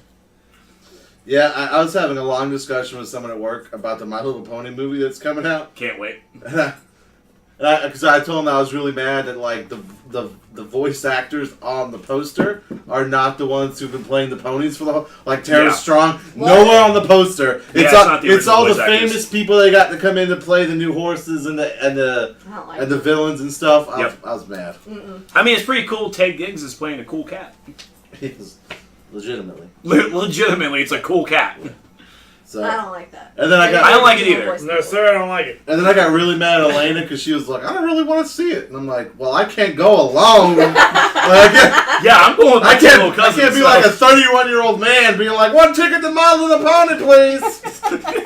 yeah, I was having a long discussion with someone at work about the My Little Pony movie that's coming out. Can't wait. Because I told him I was really mad that like the voice actors on the poster are not the ones who've been playing the ponies for the whole, like Tara Yeah. Strong. What? Nowhere on the poster. Yeah, It's it's not the it's all the original voice famous actors. people they got to come in to play the new horses and the I don't like and the villains and stuff. I Yep. was mad. I mean, it's pretty cool. Ted Giggs is playing a cool cat. Yes, legitimately. Legitimately, it's a cool cat. So, I don't like that. and then I don't like it either. No, sir, I don't like it. And then I got really mad at Elena because she was like, I don't really want to see it. And I'm like, well, I can't go alone. Like, Yeah, I'm going with my I little can't cousin. be like a 31-year-old man being like, 1 ticket to My Little Pony, please.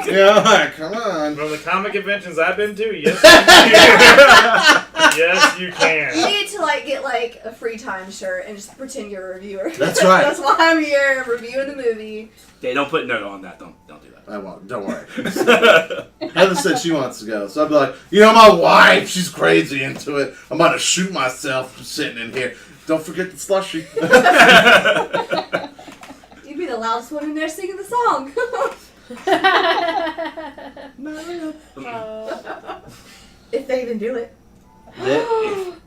Yeah, like, come on. From the comic conventions I've been to, yes, you can. You need to get a free time shirt and just pretend you're a reviewer. That's right. That's why I'm here reviewing the movie. Hey, don't put NotA on that. Don't do that. I won't. Don't worry. Heather said she wants to go. So I'd be like, my wife, she's crazy into it. I'm about to shoot myself sitting in here. Don't forget the slushie. You'd be the loudest one in there singing the song. If they even do it.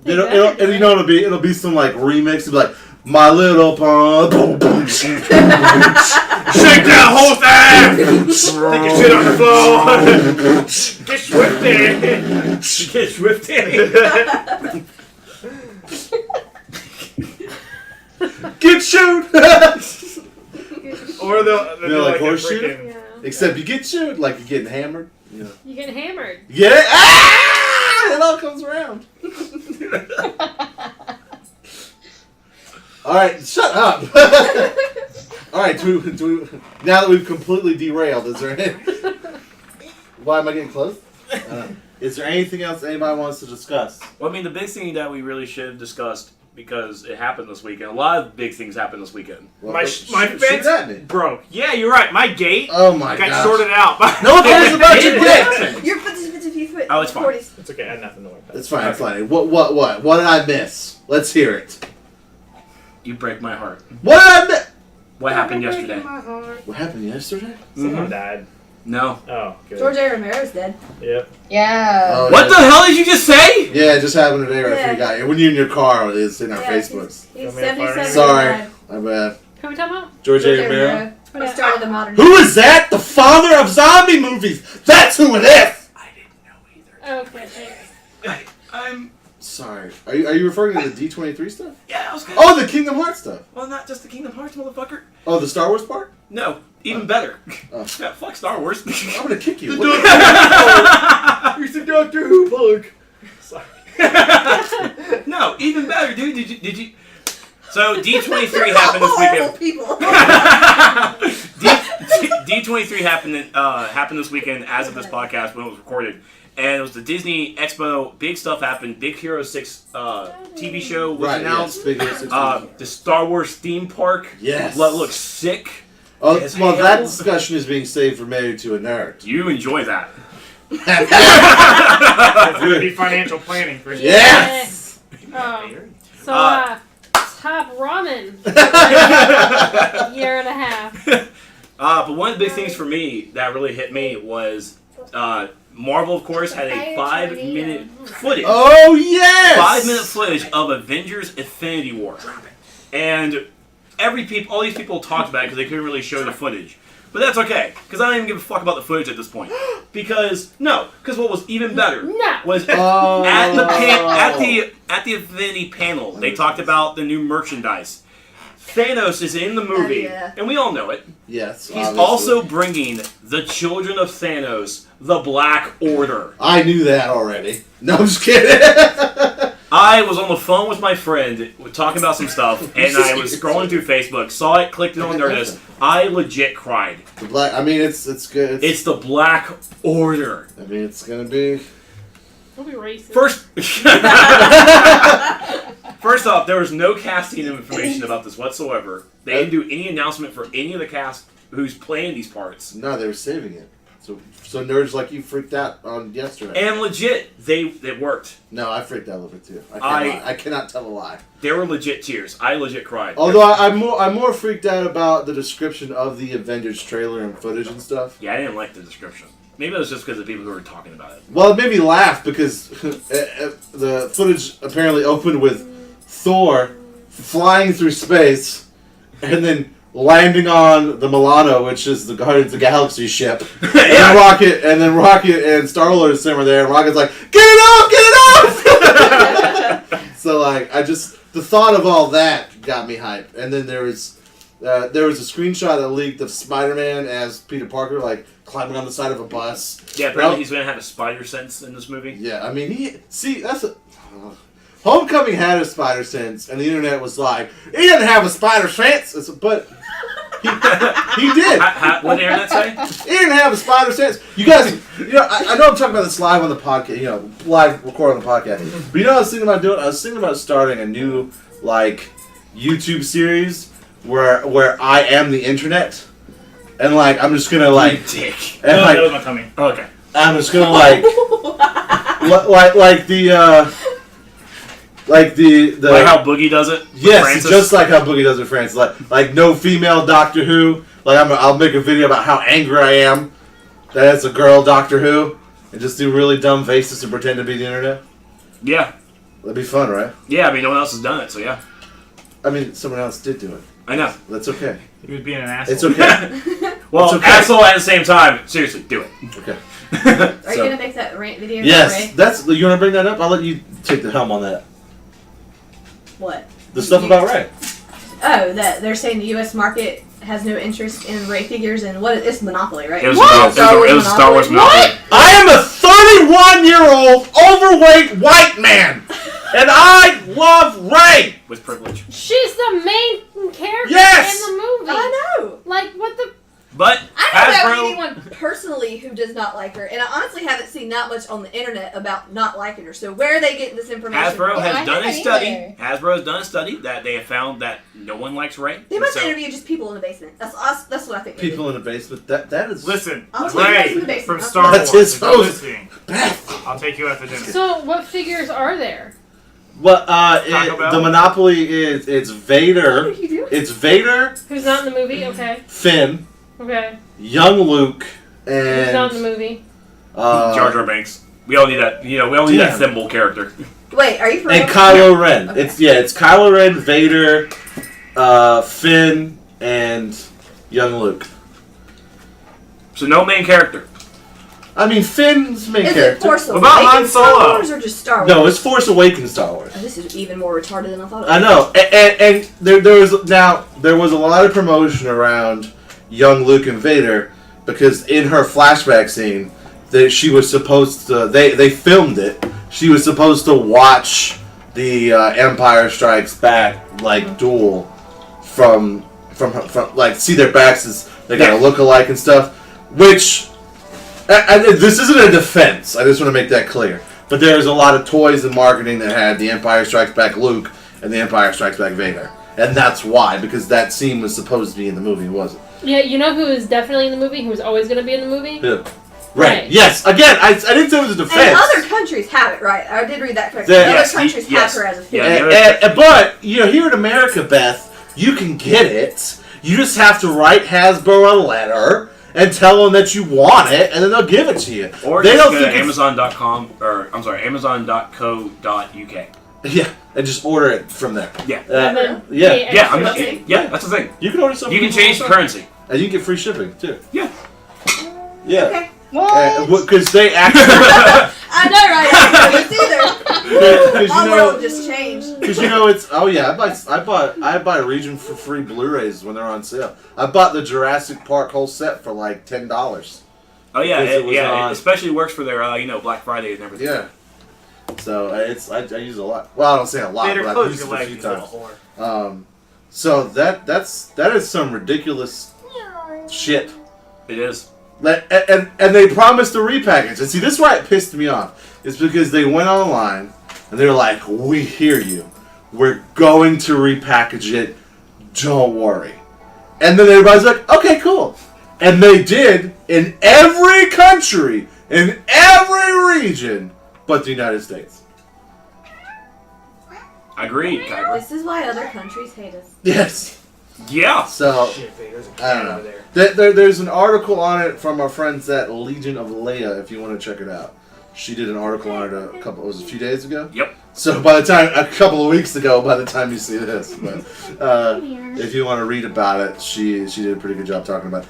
It'll be some remix. It'll be like, My Little Pony. Boom, boom, Shake that whole thing! Take your shit on the floor! Get swifty! Get shoot! Or they'll do like a horseshoe? freaking- Yeah. Except you get shoot like you're getting hammered. You get hammered. Get it? Ah! It all comes around. All right, shut up. All right, now that we've completely derailed, is there any... Why am I getting close? Is there anything else anybody wants to discuss? Well, I mean, the big thing that we really should have discussed, because it happened this weekend. A lot of big things happened this weekend. Well, My shoot fence at me. broke. Yeah, you're right. My gate Oh my got gosh. sorted out. No one cares about your gate. You're 50 foot. Oh, it's fine. 40. It's okay. I had nothing to worry about. It's fine, it's fine. What did I miss? Let's hear it. You break my heart. What did I miss? What happened yesterday? What happened yesterday? Someone died. No. Oh, good. George A. Romero's dead. Yep. Yeah. Oh, What yeah. the hell did you just say? Yeah, it just happened today right Yeah. before you got here. When you're in your car, it's in our Yeah, Facebooks. He's Come here, 77. Sorry. died. My bad. Who are we talking about? George A. George A. Romero. Romero. He started the modern. Who is that? The father of zombie movies. That's who it is. I didn't know either. Okay, thanks. I'm... Sorry. Are you referring to the D23 stuff? Yeah, I was gonna... Oh, the Kingdom Hearts stuff. Well, not just the Kingdom Hearts, motherfucker. Oh, the Star Wars part? No, even better. Oh. Yeah, fuck Star Wars. I'm gonna kick you. He's a Doctor Who punk. Sorry. No, even better, dude. Did you? So D23 happened this Horrible weekend. people. D23 happened this weekend as of this podcast when it was recorded, and it was the Disney Expo. Big stuff happened. Big Hero 6 TV show was announced. Yes, The Star Wars theme park. Yes. Looks sick. Oh, as well, hell. that discussion is being saved for Married to a Nerd. You enjoy that. That's going to be financial planning for sure. Yes! Oh. So, top ramen. Year and a half. But one of the big things for me that really hit me was Marvel, of course, had a 5-minute footage. Oh, yes! 5-minute footage of Avengers Infinity War. And all these people talked about it because they couldn't really show the footage. But that's okay, because I don't even give a fuck about the footage at this point. Because what was even better was Oh. at the Infinity panel, they talked about the new merchandise. Thanos is in the movie, yeah. and we all know it. Yes, He's obviously. also bringing the children of Thanos, the Black Order. I knew that already. No, I'm just kidding. I was on the phone with my friend, talking about some stuff, and I was scrolling through Facebook, saw it, clicked it on Nerdist. I legit cried. The black. I mean, it's good. It's the Black Order. I mean, it's gonna be. Don't be racist. First off, there was no casting information about this whatsoever. They didn't do any announcement for any of the cast who's playing these parts. No, they were saving it. So nerds like you freaked out on yesterday. And legit, it worked. No, I freaked out a little bit too. I cannot tell a lie. There were legit tears. I legit cried. Although I'm more freaked out about the description of the Avengers trailer and footage and stuff. Yeah, I didn't like the description. Maybe it was just because of the people who were talking about it. Well, it made me laugh because the footage apparently opened with Thor flying through space and then landing on the Milano, which is the Guardians of the Galaxy ship. Yeah. And then Rocket and Star-Lord are there, and Rocket's like, "Get it off! So, the thought of all that got me hyped. And then there was there was a screenshot that leaked of Spider-Man as Peter Parker, like climbing on the side of a bus. Yeah, apparently he's gonna have a spider sense in this movie. Yeah, I mean, Homecoming had a spider sense, and the internet was like, he doesn't have a spider sense, but he did. What did the internet say? He didn't have a spider sense. You guys, I know I'm talking about this live on the podcast, live recording on the podcast. But you know what I was thinking about doing? I was thinking about starting a new, YouTube series where I am the internet. And, I'm just gonna, Dick. And, that was my tummy. Oh, okay. I'm just gonna, like how Boogie does it? Yes, Francis? just like how Boogie does it, Francis. Like no female Doctor Who. I'll make a video about how angry I am that it's a girl Doctor Who, and just do really dumb faces and pretend to be the internet. Yeah. That'd be fun, right? Yeah, I mean, no one else has done it, so yeah. I mean, someone else did do it. I know. That's okay. He was being an asshole. It's okay. Well, It's okay. asshole at the same time. Seriously, do it. Okay. Are you gonna make that rant video? Yes, Ray? you want to bring that up? I'll let you take the helm on that. What? The stuff about Ray. Oh, that they're saying the U.S. market has no interest in Ray figures, and it's Monopoly, right? It was, What? it was Star Wars Monopoly. I am a 31-year-old overweight white man, and I love Ray. With privilege. She's the main character Yes! in the movie. I know. Like, what the... But I don't know Hasbro... anyone personally who does not like her, and I honestly haven't seen that much on the internet about not liking her. So where are they getting this information? Hasbro I has done a haven't study. either. Hasbro has done a study that they have found that no one likes Ray. They must So- interview just people in the basement. That's what I think. they People in the basement. That is. Listen, I'll take you guys in the Ray basement. from Star That's Wars. his If you're host. listening, Beth. I'll take you out to dinner. So, what figures are there? Well, Taco Bell? the Monopoly it's Vader. What are you doing? It's Vader, Who's not in the movie? Okay. Finn, Okay. young Luke, Who's not in and the movie? Jar Jar Banks. We all need that. We all need that Damn. symbol character. Wait, are you for real? and Kylo Ren. Okay. It's Kylo Ren, Vader, Finn, and young Luke. So no main character. I mean, Finn's main Is it character. Force What about Han Awakens Star Solo? Wars or just Star Wars? No, it's Force Awakens Star Wars. Oh, this is even more retarded than I thought it was. I know, and there was a lot of promotion around young Luke and Vader because in her flashback scene, that she was supposed to they filmed it. She was supposed to watch the Empire Strikes Back duel from see their backs as they got a look-alike and stuff, which. And this isn't a defense. I just want to make that clear. But there's a lot of toys and marketing that had the Empire Strikes Back Luke and the Empire Strikes Back Vader. And that's why, because that scene was supposed to be in the movie, wasn't it? Yeah, you know who is definitely in the movie? Who's always going to be in the movie? Yeah. Right. Right. Yes. Again, I didn't say it was a defense. And other countries have it, right? I did read that correctly. Yeah, Other yes, countries yes. have her as a Yeah, figure. But, here in America, Beth, you can get it. You just have to write Hasbro a letter and tell them that you want it, and then they'll give it to you. Or they just don't go to think Amazon.com, or I'm sorry, Amazon.co.uk. Yeah, and just order it from there. Yeah. And then yeah. pay Yeah, extra. that's the thing. You can order something. You can change the currency. And you can get free shipping, too. Yeah. Yeah. Okay. What? Because they actually... I know, right? I didn't know this either. My world Because just changed. it's... Oh, yeah, I buy Region for free Blu-rays when they're on sale. I bought the Jurassic Park whole set for like $10. Oh yeah, Because it was it on- especially works for their Black Friday and everything. Yeah. So I use it a lot. Well, I don't say a lot, Vader, but I've close used your it a leg, few you little times. whore. So that is some ridiculous shit. It is. And they promised to repackage. And see, this is why it pissed me off. It's because they went online and they were like, "We hear you. We're going to repackage it. Don't worry." And then everybody's like, "Okay, cool." And they did in every country, in every region, but the United States. Agreed, Kyber. This is why other countries hate us. Yes. Yeah. So Shit, Vader's a I cat don't over know. there. There's an article on it from our friends at Legion of Leia. If you want to check it out, she did an article on it a few days ago. Yep. So by the time a couple of weeks ago, by the time you see this, but if you want to read about it, she did a pretty good job talking about it.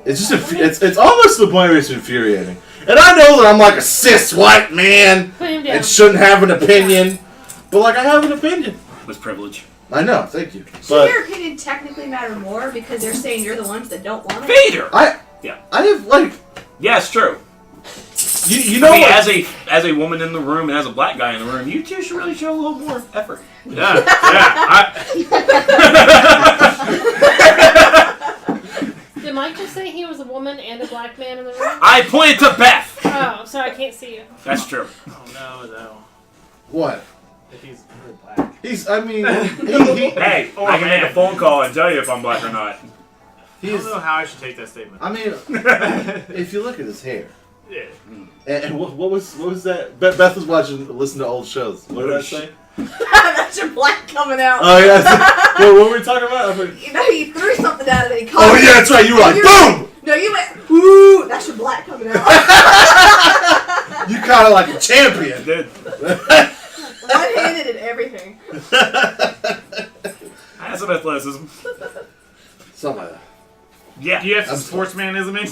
It's just it's almost to the point where it's infuriating. And I know that I'm like a cis white man Put him down. and shouldn't have an opinion, but I have an opinion. was privilege. I know, thank you. Should But your opinion technically matter more because they're saying you're the ones that don't want it? Vader! I have like Yeah, it's true. you know I mean, what? as a woman in the room and as a black guy in the room, you two should really show a little more effort. Yeah. Did Mike just say he was a woman and a black man in the room? I pointed to Beth. Oh, sorry, I can't see you. That's true. Oh no. What? If he's really black. He's I mean Hey, I can make a phone call and tell you if I'm black or not. I don't know how I should take that statement. I mean if you look at his hair. Yeah. And what was that? Beth was listening to old shows. What did I say? That's your black coming out. Oh yeah. What were we talking about? You know, you threw something out and he caught Oh it. yeah, that's right. You were like boom. No, you went, woo, that's your black coming out. You kind of like a champion. Dude, One-handed and everything. I have some athleticism. Something like that. Yeah. Do you have some I'm- sportsmanism in?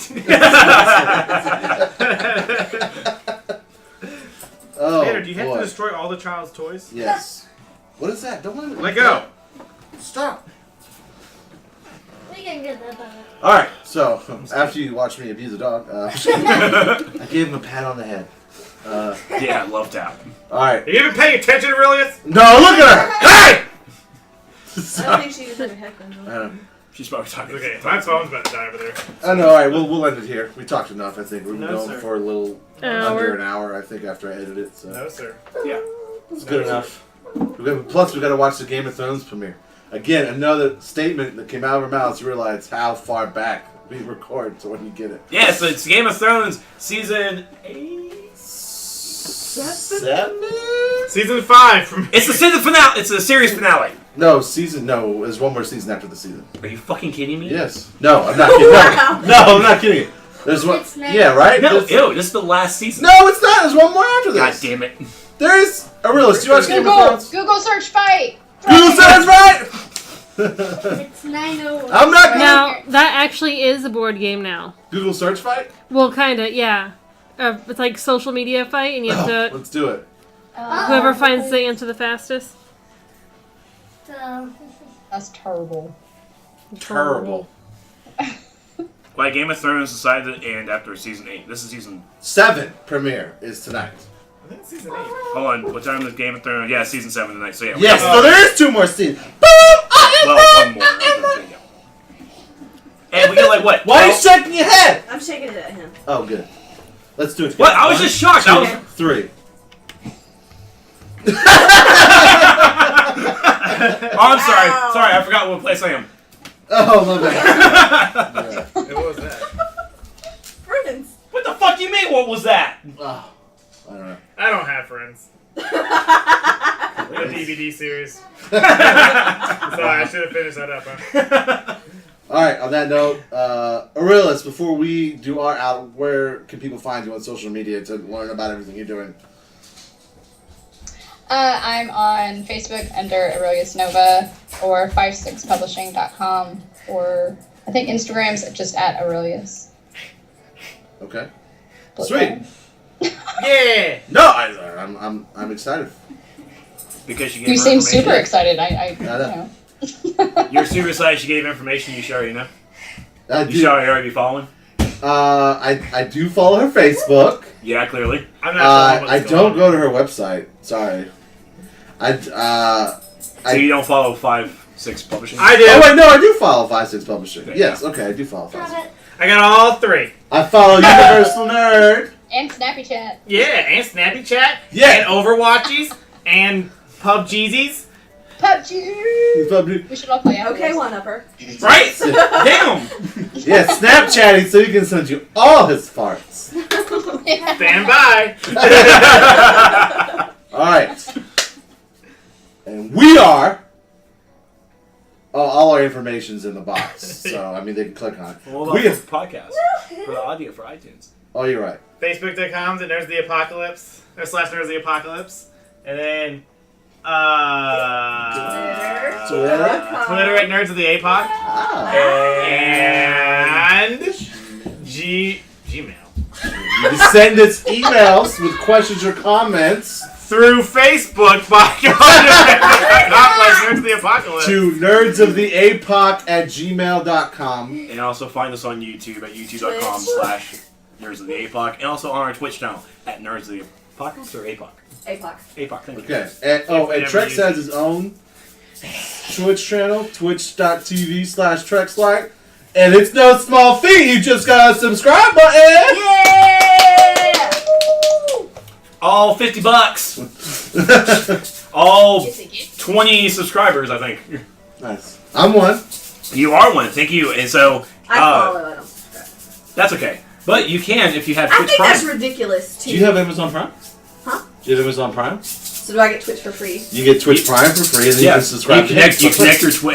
Oh Vader, do you have boy. to destroy all the child's toys? Yes. What is that? Don't Let go. Stop. We can get that back. All right. So after you watch me abuse a dog, I gave him a pat on the head. Yeah, I love tap. All right. Are you even paying attention, Arylias? No, look at her. Hey. I don't think she was having heckling. She's probably talking. Okay, my phone's about to die over there. I know. All right. We'll end it here. We talked enough. I think we've been No, going sir. for a little under an hour. I think after I edited it, so No, sir. Yeah. it's good enough. Plus, we got to watch the Game of Thrones premiere. Again, another statement that came out of our mouths. You realize how far back we record to when you get it. Yeah, so it's Game of Thrones season 8. 7? Season 5 from. It's the season finale. It's the series finale. No, season. No, there's one more season after the season. Are you fucking kidding me? Yes. No, I'm not kidding. Wow. No, I'm not kidding. There's one. It's not- Yeah, right. No, There's- ew, this is the last season. No, it's not. There's one more after God this. damn it. There is. Arylias, do you watch Game of Google Thrones? search fight. Google says right. It's 9:01. I'm not. No, that actually is a board game now. Google search fight. Well, kinda, yeah. It's like social media fight, and you have to Let's do it. whoever finds the answer the fastest. That's terrible. Terrible. Why Game of Thrones decided to end after season 8. This is season. 7 premiere is tonight. I think it's season 8. Hold on, what time is Game of Thrones? Yeah, season 7 tonight. So yeah. we Yes. got- So there is 2 more seasons. Boom. Well, one more. And we get like what? Why are you 12? shaking your head? I'm shaking it at him. Oh, good. Let's do it. What? I was just shocked. I was. 3. Oh, I'm sorry. Ow. Sorry, I forgot what place I am. Oh, my bad. Yeah. What was that? Friends. What the fuck you mean? What was that? Oh, I don't know. I don't have friends. The DVD series. Sorry, I should have finished that up. Huh? All right. On that note, Arylias, before we do our out, where can people find you on social media to learn about everything you're doing? I'm on Facebook under Arylias Nova or 56publishing.com, or I think Instagram's just at Arylias. Okay. Flip Sweet. Yeah! No, I'm excited. Because you gave You her seem information. super excited. I know. you know. You're super excited she gave information you should already know. I You should do. already be following. I do follow her Facebook. Yeah, clearly. I'm not sure I what's don't going go to her website. Sorry. So you don't follow 5-6 Publishing? I do. Oh wait, no, I do follow 5-6 Publishing. Okay, Yes, okay, I do follow 5-6. I got all 3. I follow Universal Nerd. And Snappy Chat. Yeah, and Snappy Chat. Yeah. And Overwatchies. And PUBGeezies. PUBG. PUBG. We should all play after Okay, this. one upper. Right? Damn! Yeah, Snapchatting so he can send you all his farts. Stand by. Alright. And we are. Oh, all our information's in the box. So, I mean, they can click on it. Hold We- on for the podcast. For the audio for iTunes. Oh, you're right. Facebook.com, the Nerds of the Apocalypse. Or / Nerds of the Apocalypse. And then, Twitter at Nerds of the APOC. Ah. And Gmail. You can send us emails with questions or comments. Through Facebook by going to to nerdsoftheapoc@gmail.com. And also find us on YouTube at youtube.com/nerdsoftheapoc. And also on our Twitch channel at Nerds of the Apocalypse or APOC? APOC. APOC, thank you. Okay. And Trex has his own Twitch channel, twitch.tv/TrexLight. And it's no small feat. You just got a subscribe button. Yeah! All $50. All 20 subscribers, I think. Nice. I'm one. You are one. Thank you. And so I follow, I don't subscribe. that's okay. But you can if you have I Twitch think Prime. that's ridiculous, too. Do you have Amazon Prime? Huh? Do you have Amazon Prime? So do I get Twitch for free? You get Twitch Prime for free, and then you can subscribe. You connect your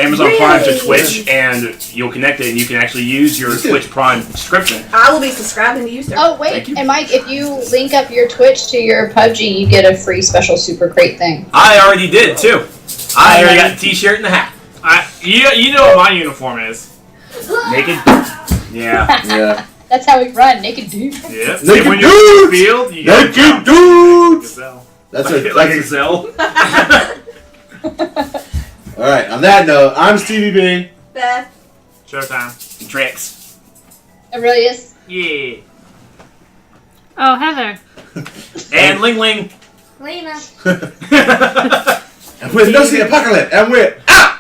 Amazon Prime to Really? Twitch, and you'll connect it, and you can actually use your Twitch Prime subscription. I will be subscribing to you, sir. Oh wait, and Mike, if you link up your Twitch to your PUBG, you get a free special super crate thing. I already did too. I already got the T-shirt and the hat. You know what my uniform is. Naked. Yeah. Yeah. That's how we run, naked dude. Yeah. Naked When you're in the dudes! field, you gotta Naked jump. dudes! Gazelle. That's like a Zell. All right. On that note, I'm Stevie B. Beth. Showtime. Trex. Arylias. Yeah. Oh, Heather. And Ling Ling. Lena. And with Nerds of the Apocalypse, and we're out.